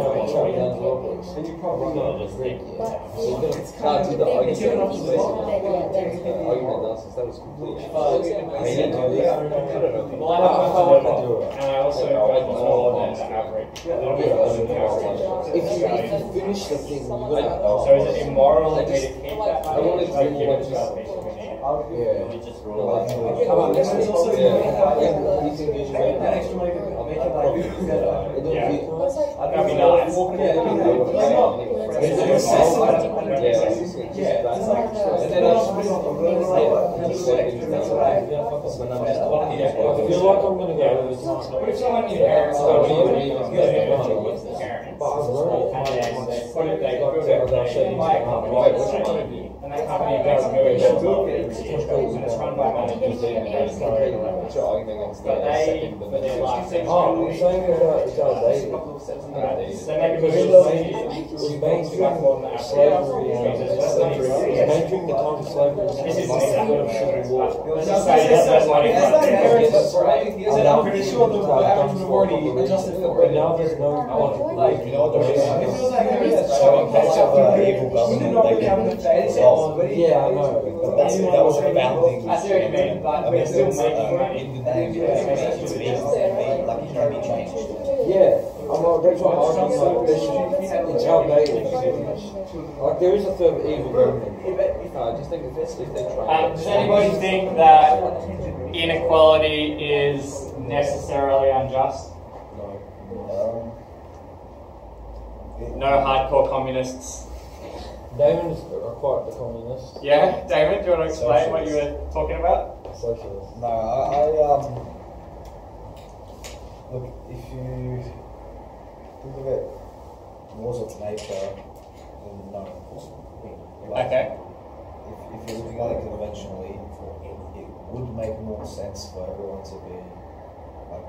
you probably know. Just think, so you're gonna do the It's given up to the argument analysis. That was completely. Well, I have and I also earn more than the average. A little bit more than the average. If you finish the thing, you gotta. So is it immoral of me to keep that I money? wanted to Like, do give more it to other people who need it? Yeah. we just roll out. How about this? Yeah. You think you should make That extra money I'll make it like Yeah. That'd be nice. I feel like I'm gonna go with What if someone inherits a parent? But I've learned And then they put it, they build it, they buy a company, and that company makes millions of dollars, and it's run by managers, but they, for their life, they Oh, I'm saying about it's outdated. they make a million dollars a year, which is much more than the average. Slavery and That's not even slavery. real. Made during the time of slavery. This isn't exactly what Civil War. Let's just say that's money. I'm pretty sure the average would have already adjusted for But it. now there's no Like, You know what there is? it feels like So in case of evil government, they can resolve it. Yeah, I know. But that was a founding. I see what you mean, but we're still making money. In the name of it, like it can be changed. Yeah, that's why I'm arguing like it's outdated. Like there is a third evil government. I just think if they try. Does anybody think that inequality is necessarily unjust? No hardcore communists. Damon is quite the communist. Yeah, David, do you want to explain what you were talking about? Socialist. No, look, if you look at laws of nature, then no, of course. Okay. If you're looking at it conventionally, it would make more sense for everyone to be like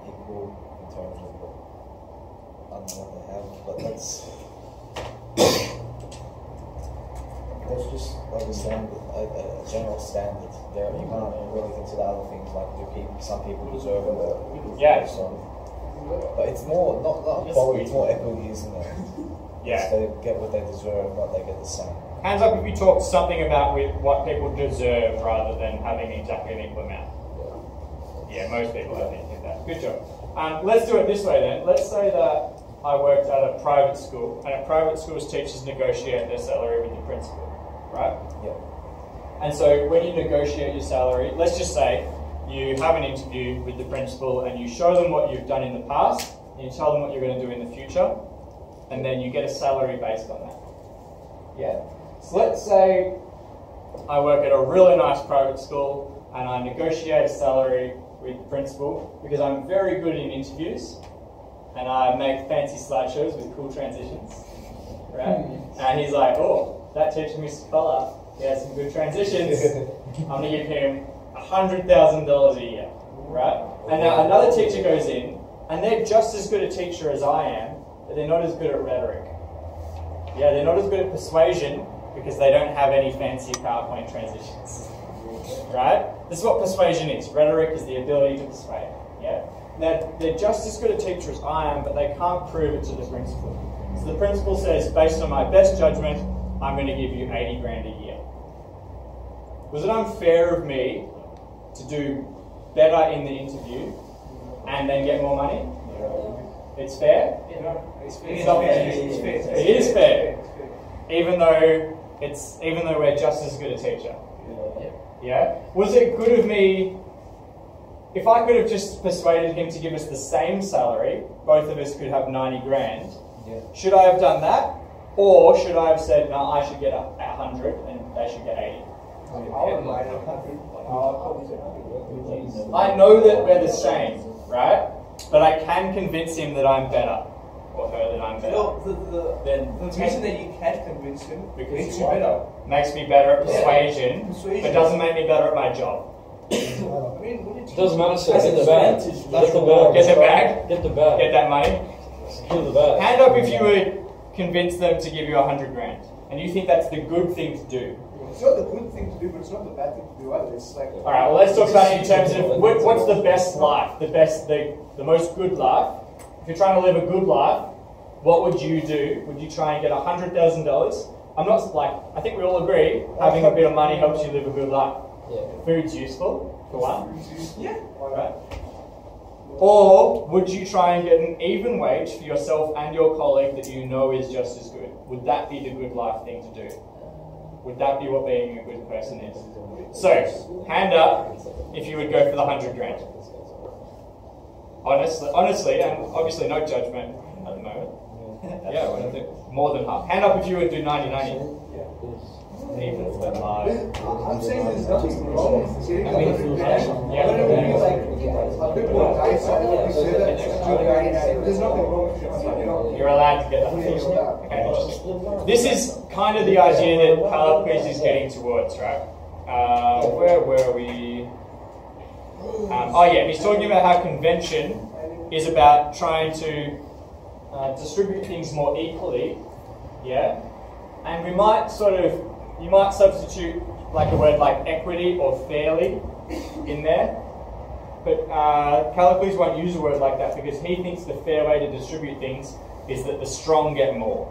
equal in terms of what they have, but let's just understand a general standard. There, you can't really consider other things like some people deserve it. Yeah. But it's more not equality, it's more equity, isn't it? Yeah. They get what they deserve, but they get the same. Hands up if you talk something about with what people deserve rather than having exactly an equal amount. Yeah, most people I think think that. Good job. Let's do it this way then. Let's say that I worked at a private school, and at private schools, teachers negotiate their salary with the principal, right? Yeah. And so when you negotiate your salary, let's just say you have an interview with the principal and you show them what you've done in the past, and you tell them what you're going to do in the future, and then you get a salary based on that. Yeah. So let's say I work at a really nice private school and I negotiate a salary with the principal because I'm very good in interviews and I make fancy slideshows with cool transitions, right? And he's like, oh, that teacher, Mr. Fella, he has some good transitions. I'm going to give him $100,000 a year, right? And now another teacher goes in and they're just as good a teacher as I am, but they're not as good at rhetoric. Yeah, they're not as good at persuasion because they don't have any fancy PowerPoint transitions, right? This is what persuasion is. Rhetoric is the ability to persuade, yeah? Now, they're just as good a teacher as I am, but they can't prove it to the principal. So the principal says, based on my best judgment, I'm going to give you 80 grand a year. Was it unfair of me to do better in the interview and then get more money? It's fair? It's fair. It is fair. Even though we're just as good a teacher. Yeah? Was it good of me, if I could have just persuaded him to give us the same salary, both of us could have 90 grand, should I have done that? Or should I have said, no, I should get 100 and they should get 80? I know that we're the same, right? But I can convince him that I'm better, or her that I'm better. No, the reason that you can't convince him makes you better. Makes me better at persuasion, but doesn't make me better at my job. It doesn't matter, sir. Get the bag. Get the bag. Get the bag. Get the bag. Get that money. Secure the bag. Hand up if you would convince them to give you 100 grand, and you think that's the good thing to do. It's not the good thing to do, but it's not the bad thing to do either. It's like, all right. Well, let's talk about it in terms of what's the best life, the most good life. If you're trying to live a good life, what would you do? Would you try and get $100,000? I'm not like, I think we all agree having a bit of money helps you live a good life. Yeah. Food's useful for one. Yeah. Right. Or would you try and get an even wage for yourself and your colleague that you know is just as good? Would that be the good life thing to do? Would that be what being a good person is? So, hand up if you would go for the 100 grand. Honestly, and obviously no judgment at the moment. Yeah, I think more than half. Hand up if you would do 90-90. Even if they're I'm saying there's nothing wrong with getting I mean, 100 grand. yeah. But it means like a bit more nice. I know you say that. There's nothing wrong with it. You know, You're allowed to get that. Okay. This is kind of the idea that Callicles is getting towards, right? Where were we? Oh yeah, he's talking about how convention is about trying to distribute things more equally, yeah? And we might you might substitute like a word like equity or fairly in there, but Callicles won't use a word like that because he thinks the fair way to distribute things is that the strong get more.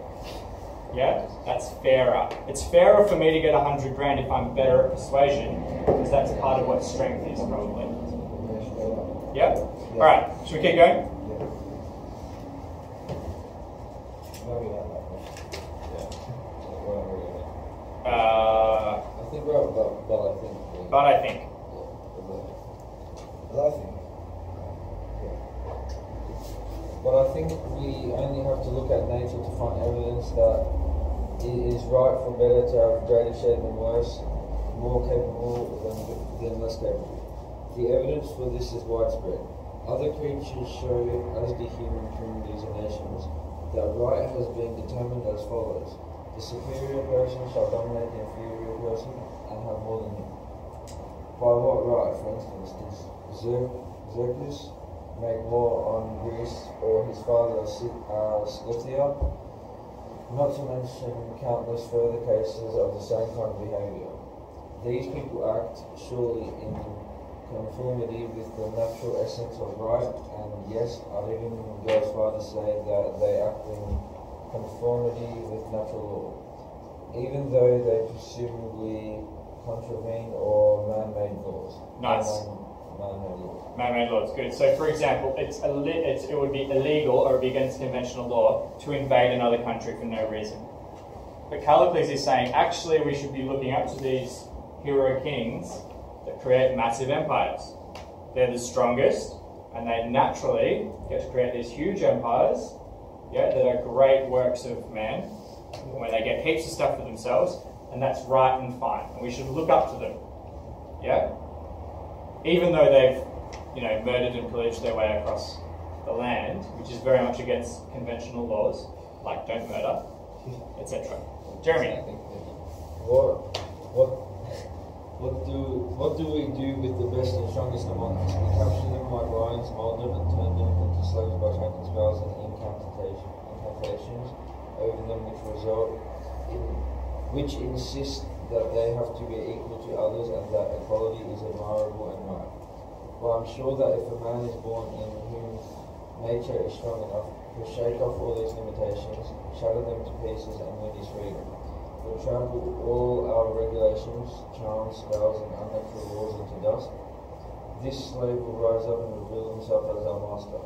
Yeah, that's fairer. It's fairer for me to get 100 grand if I'm better at persuasion, because that's part of what strength is probably. Yeah? Alright, should we keep going? I think we're But I think. But I think we only have to look at nature to find evidence that it is right for better to have greater share than worse, more capable than less capable. The evidence for this is widespread. Other creatures show, as do human communities and nations, that right has been determined as follows. The superior person shall dominate the inferior person and have more than him. By what right, for instance, did Xerxes make war on Greece or his father Scythia? Not to mention countless further cases of the same kind of behaviour. These people act surely in conformity with the natural essence of right, and yes, I'd even go as far to say that they act in conformity with natural law, even though they presumably contravene or man-made laws. Nice. man-made laws. Man-made laws, good. So, for example, it would be illegal or it would be against conventional law to invade another country for no reason. But Callicles is saying, actually, we should be looking up to these hero kings that create massive empires. They're the strongest, and they naturally get to create these huge empires, that are great works of man, where they get heaps of stuff for themselves, and that's right and fine. And we should look up to them, even though they've, murdered and pillaged their way across the land, which is very much against conventional laws, like don't murder, etc. Jeremy. What do we do with the best and strongest among us? We capture them like lions, mold them, and turn them into slaves by chanting spells and incantations over them, which insist that they have to be equal to others and that equality is admirable and right. But I'm sure that if a man is born in whom nature is strong enough, he'll shake off all these limitations, shatter them to pieces, and win his freedom. We'll trample all our regulations, charms, spells, and unnatural laws into dust. This slave will rise up and reveal himself as our master,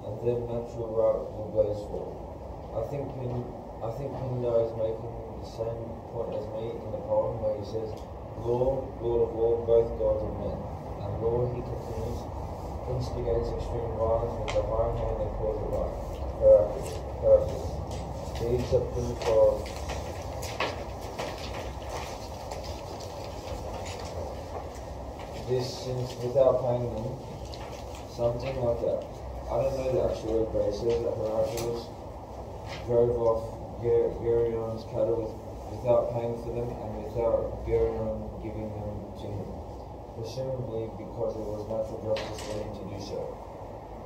and then natural right will blaze forth. I think Pindar is making the same point as me in the poem where he says, "Law, Lord of all, both gods and men." And law, he continues, instigates extreme violence with the high hand and cause it right. Heracles. These are proof of this, since without paying them, something like that. I don't know the actual word, but it says that Heracles drove off Gerion's cattle without paying for them and without Gerion giving them to him, presumably because it was natural justice for him to do so,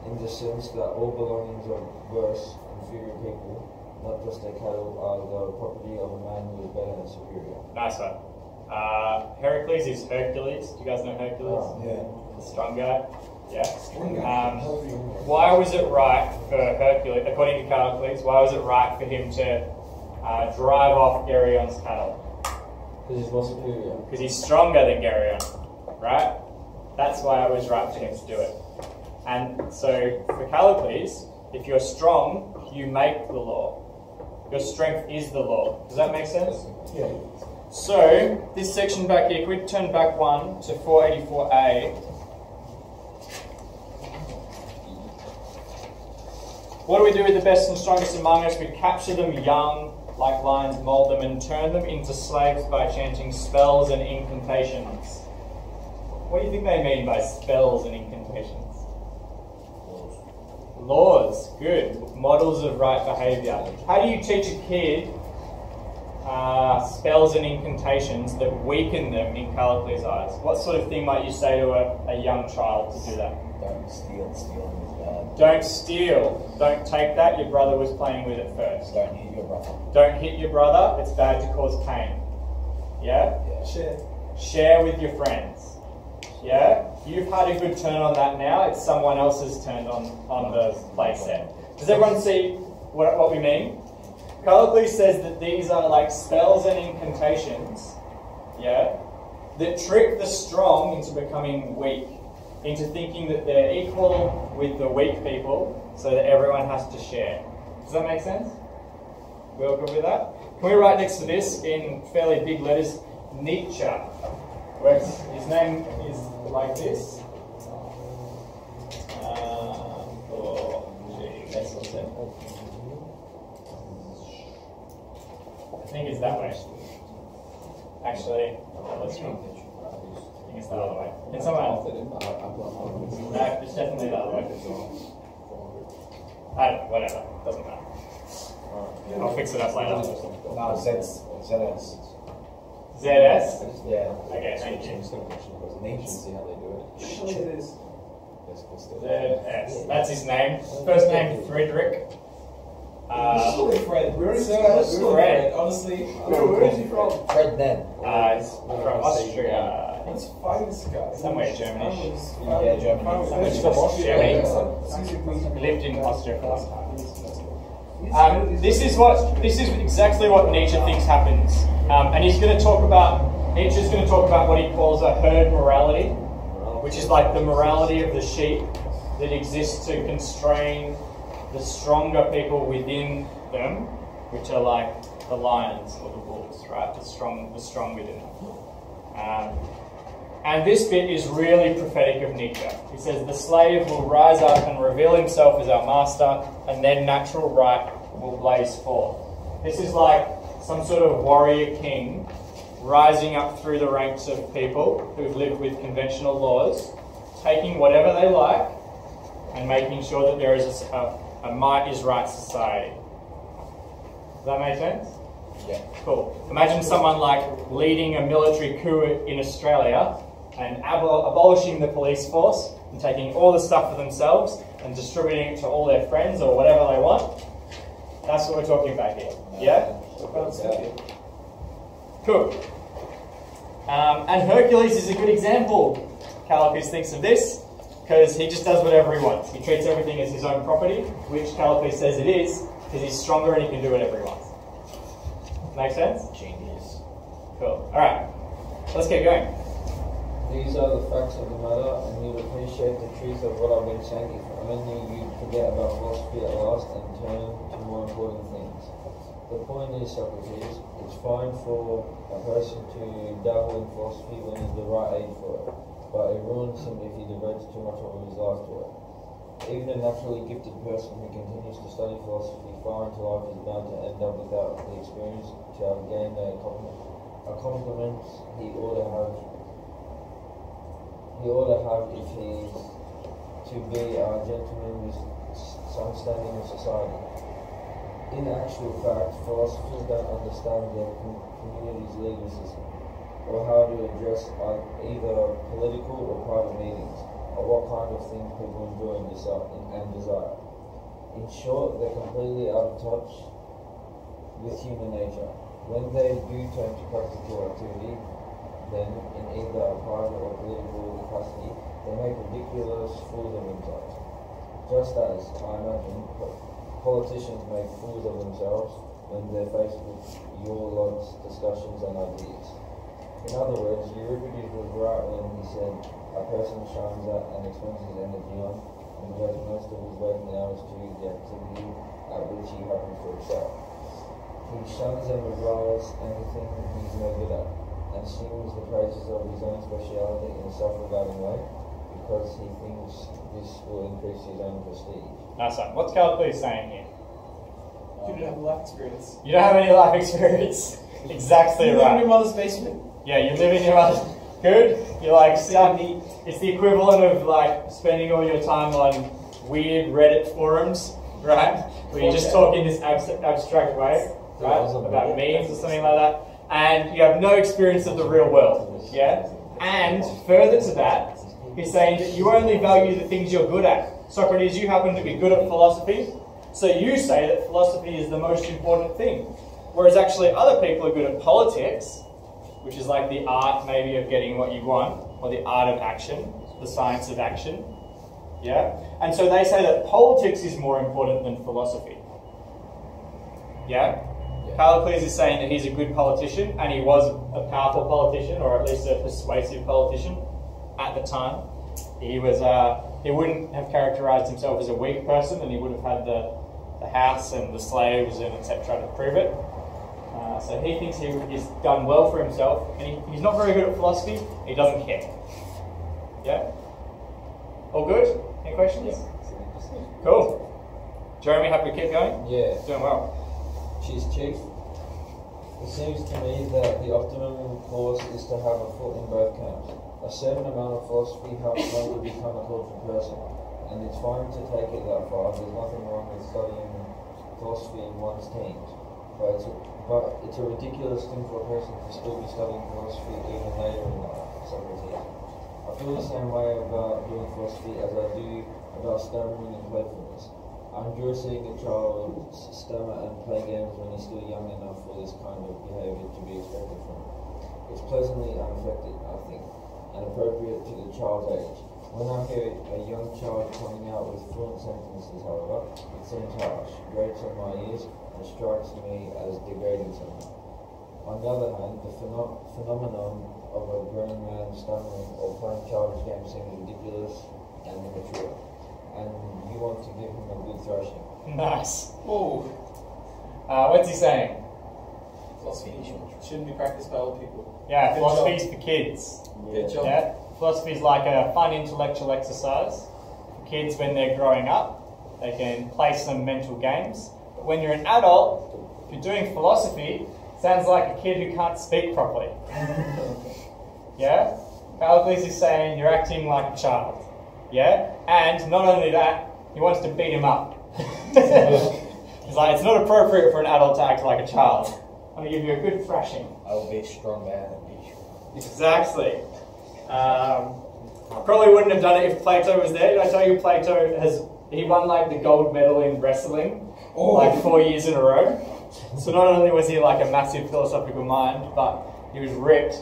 in the sense that all belongings of worse, inferior people, not just their cattle, are the property of a man who is better and superior. Nice one. Heracles is Hercules. Do you guys know Hercules? Oh, yeah. The strong guy. Yeah. Why was it right for Hercules, according to Callicles, why was it right for him to drive off Gerion's cattle? Because he's more superior. Because he's stronger than Gerion, right? That's why it was right for him to do it. And so for Callicles, if you're strong, you make the law. Your strength is the law. Does that make sense? Yeah. So, this section back here, can we turn back one to 484a? What do we do with the best and strongest among us? We capture them young, like lions, mold them, and turn them into slaves by chanting spells and incantations. What do you think they mean by spells and incantations? Laws, good. Models of right behaviour. How do you teach a kid spells and incantations that weaken them in Callicles' eyes? What sort of thing might you say to a young child to do that? Don't steal. Stealing is bad. Don't steal. Don't take that. Your brother was playing with it first. Don't hit your brother. Don't hit your brother. It's bad to cause pain. Yeah? Share with your friends. Yeah? You've had a good turn on that now. It's someone else's turn on the play set. Does everyone see what we mean? Callicles says that these are like spells and incantations, that trick the strong into becoming weak, into thinking that they're equal with the weak people, so that everyone has to share. Does that make sense? We all good with that? Can we write next to this in fairly big letters, Nietzsche? His name is like this. I think it's that way. Actually, let's see. I think it's the other way. It's somewhere else. No, it's definitely the other way. Whatever. Doesn't matter. I'll fix it up later. No, ZS. ZS? Yeah. Okay, thank you. Nietzsche. See how they do it. ZS. That's his name. First name, Frederick. Fred. Where is Fred. Honestly. Where is he from? Fred then. He's from Austria. Let's find this guy. Somewhere Germany. Yeah, Germany. He's from Austria. He lived in Austria for a long time. This is exactly what Nietzsche thinks happens. And Nietzsche's going to talk about what he calls a herd morality. which is like the morality of the sheep that exists to constrain the stronger people within them, which are like the lions or the wolves, right? The strong within them. And this bit is really prophetic of Nietzsche. He says, the slave will rise up and reveal himself as our master, and then natural right will blaze forth. This is like some sort of warrior king rising up through the ranks of people who've lived with conventional laws, taking whatever they like, and making sure that there is a might is right society. Does that make sense? Yeah. Cool. Imagine someone like leading a military coup in Australia and abolishing the police force and taking all the stuff for themselves and distributing it to all their friends or whatever they want. That's what we're talking about here. Yeah? Cool. And Hercules is a good example. Callicles thinks of this because he just does whatever he wants. He treats everything as his own property, which Callicles says it is because he's stronger and he can do whatever he wants. Make sense? Genius. Cool. Alright. Let's get going. These are the facts of the matter, and you'll appreciate the truth of what I've been saying if only you'd forget about philosophy at last and turn to more important things. The point is, Socrates, it's fine for a person to dabble in philosophy when he's the right age for it, but it ruins him if he devotes too much of his life to it. Even a naturally gifted person who continues to study philosophy far into life is bound to end up without the experience to have gained a compliment he ought to have if he's to be a gentleman with some standing in society. In actual fact, philosophers don't understand their community's legal system, or how to address either political or private meetings, or what kind of things people enjoy and desire. In short, they're completely out of touch with human nature. When they do turn to practical activity, then in either a private or political capacity, they make ridiculous fools of themselves. Just as, I imagine, politicians make fools of themselves when they're faced with your lot's discussions and ideas. In other words, Euripides was right when he said, a person shines at and expends his energy on, and devotes most of his waking hours to the activity at which he happens to excel. He shuns and reviles anything he's no good at, and sings the praises of his own speciality in a self-regarding way, because he thinks this will increase his own prestige. Nice one. What's Callicles saying here? You don't have a life experience. You don't have any life experience. Exactly You live in right. your mother's basement. Yeah, you live in your mother's... Good. You're like study. It's the equivalent of like spending all your time on weird Reddit forums, right? Where you just talk in this abstract way, right? About memes or something like that. And you have no experience of the real world, yeah? And further to that, he's saying that you only value the things you're good at. Socrates, you happen to be good at philosophy, so you say that philosophy is the most important thing. Whereas actually other people are good at politics, which is like the art maybe of getting what you want, or the art of action, the science of action, yeah? And so they say that politics is more important than philosophy, yeah? Callicles is saying that he's a good politician, and he was a powerful politician, or at least a persuasive politician at the time. He was, he wouldn't have characterized himself as a weak person, and he would have had the house and the slaves and etc. to prove it. So he thinks he's done well for himself, and he's not very good at philosophy. He doesn't care. Yeah? All good? Any questions? Yeah. Cool. Jeremy, happy to keep going? Yeah. Doing well. Cheers, Chief. It seems to me that the optimum course is to have a foot in both camps. A certain amount of philosophy helps one to become a thoughtful person, and it's fine to take it that far. There's nothing wrong with studying philosophy in one's teens, but it's a ridiculous thing for a person to still be studying philosophy even later in life. Socrates. I feel the same way about doing philosophy as I do about stammering and playfulness. I enjoy seeing a child stammer and play games when he's still young enough for this kind of behaviour to be expected from him. It's pleasantly unaffected, I think, and appropriate to the child's age. When I hear a young child coming out with fluent sentences, however, it seems harsh, grates on my ears, and strikes me as degrading someone. On the other hand, the phenomenon of a grown man stammering or playing childish games seeming ridiculous and immature, and you want to give him a good thrashing. Nice. Oh, What's he saying? philosophy shouldn't be practiced by old people. Yeah, Good philosophy's for kids. Good job. Yeah, philosophy is like a fun intellectual exercise for kids when they're growing up. They can play some mental games. But when you're an adult, if you're doing philosophy, it sounds like a kid who can't speak properly. Yeah? Callicles is saying you're acting like a child. Yeah? And not only that, he wants to beat him up. He's like, it's not appropriate for an adult to act like a child. I'm going to give you a good thrashing. I will be a strong man and beat you. Exactly. I probably wouldn't have done it if Plato was there. Did I tell you he won like the gold medal in wrestling like 4 years in a row. So not only was he like a massive philosophical mind, but he was ripped.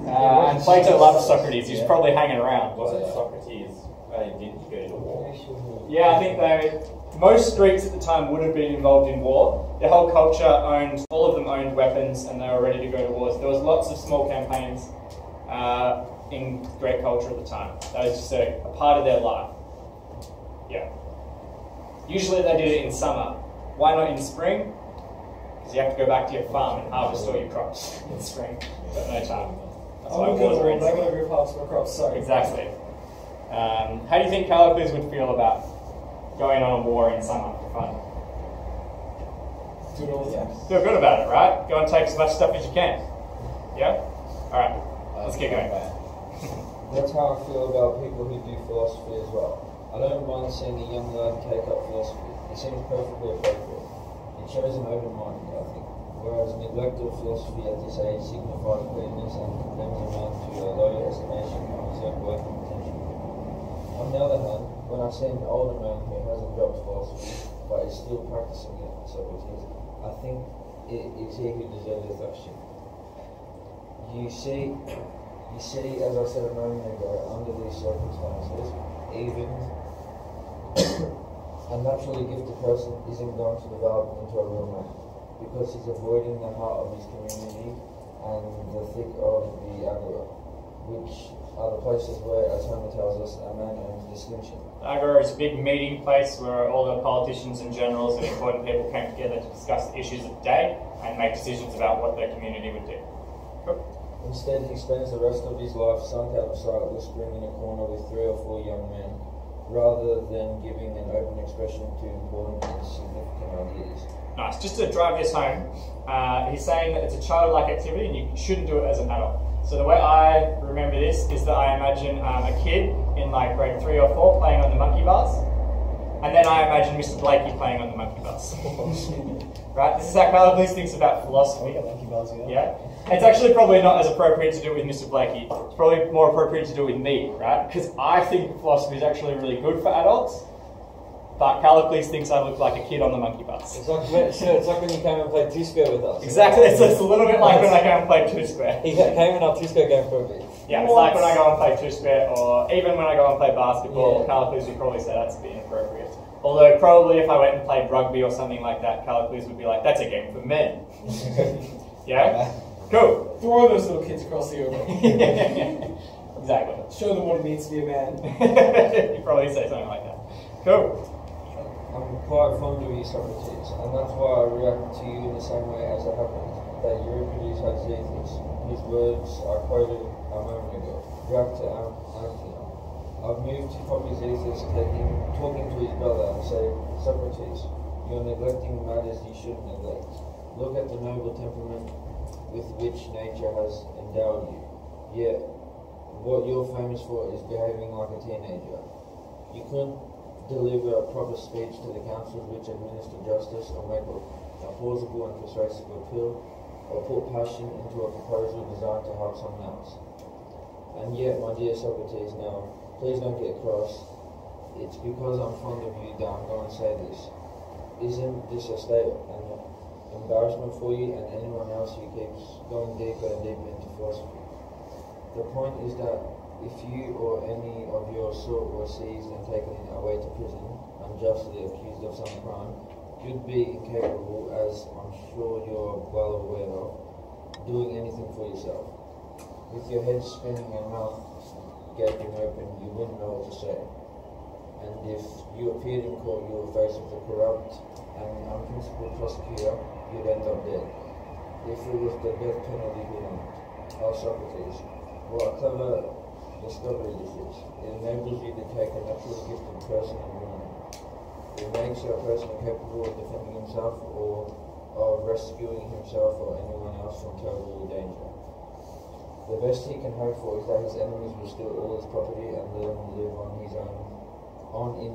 And Plato loved Socrates. He was probably hanging around. Wasn't Socrates, didn't he go to war? Yeah, I think most Greeks at the time would have been involved in war. Their whole culture all of them owned weapons, and they were ready to go to wars. There was lots of small campaigns in Greek culture at the time. That was just a part of their life. Yeah. Usually they did it in summer. Why not in spring? Because you have to go back to your farm and harvest all your crops in spring. But no time. That's why wars are in They're spring. going to rip off some crops, sorry. Exactly. How do you think Callicles would feel about going on a war in summer for fun? Do it all the time. Feel good about it, right? Go and take as much stuff as you can. Yeah? Alright, let's get going. That's how I feel about people who do philosophy as well. I don't mind seeing a young lad take up philosophy. It seems perfectly appropriate. It shows an open mind, I think. Whereas neglect of philosophy at this age signifies cleanness and condemns a man to a low estimation of his own worth and potential. On the other hand, when I see an older man who hasn't dropped philosophy, but is still practicing it, Socrates, I think it's he who deserves a thrashing. You see, as I said a moment ago, under these circumstances, even a naturally gifted person isn't going to develop into a real man, because he's avoiding the heart of his community and the thick of the agora, which are the places where, as Homer tells us, a man earns distinction. Agora is a big meeting place where all the politicians and generals and important people came together to discuss the issues of the day and make decisions about what their community would do. Cool. Instead, he spends the rest of his life sunk out of sight, whispering in a corner with 3 or 4 young men, rather than giving an open expression to important and significant ideas. Nice. Just to drive this home, he's saying that it's a childlike activity and you shouldn't do it as an adult. So the way I remember this is that I imagine a kid in like grade 3 or 4 playing on the monkey bars, and then I imagine Mr. Blakey playing on the monkey bars. Right? This is how Callicles thinks about philosophy. Yeah? It's actually probably not as appropriate to do it with Mr. Blakey. It's probably more appropriate to do it with me, right? Because I think philosophy is actually really good for adults, but Callicles thinks I look like a kid on the monkey bus. It's like when you came and played Two-Square with us. Exactly, it's a little bit like when I go and play Two-Square. He came in our Two-Square game for a bit. Yeah, it's like when I go and play Two-Square, or even when I go and play basketball, Callicles would probably say that's a bit inappropriate. Although probably if I went and played rugby or something like that, Callicles would be like, that's a game for men. Yeah? Cool. Throw those little kids across the open. Exactly. Show them what it means to be a man. You'd probably say something like that. Cool. I'm quite fond of you, Socrates, and that's why I react to you in the same way as it happened that Euripides had Zethus, whose words I quoted a moment ago. React to Anthea. I've moved to copy Zethus talking to his brother and say, Socrates, you're neglecting matters you shouldn't neglect. Look at the noble temperament with which nature has endowed you. Yet, what you're famous for is behaving like a teenager. You couldn't deliver a proper speech to the councils which administer justice, or make a plausible and persuasive appeal, or put passion into a proposal designed to help someone else. And yet, my dear Socrates, now, please don't get cross. It's because I'm fond of you that I'm going to say this. Isn't this a state and embarrassment for you and anyone else who keeps going deeper and deeper into philosophy? The point is that if you or any of your sort were seized and taken away to prison, unjustly accused of some crime, you'd be incapable, as I'm sure you're well aware of, doing anything for yourself. with your head spinning and mouth gaping open, you wouldn't know what to say. And if you appeared in court, you were faced with a corrupt and unprincipled prosecutor, you'd end up dead. If it was the death penalty, who won? Socrates. What a clever discovery this is. It enables you to take a naturally gifted person and ruin him. It makes a person capable of defending himself or of rescuing himself or anyone else from terrible danger. The best he can hope for is that his enemies will steal all his property and let him live on his own, on in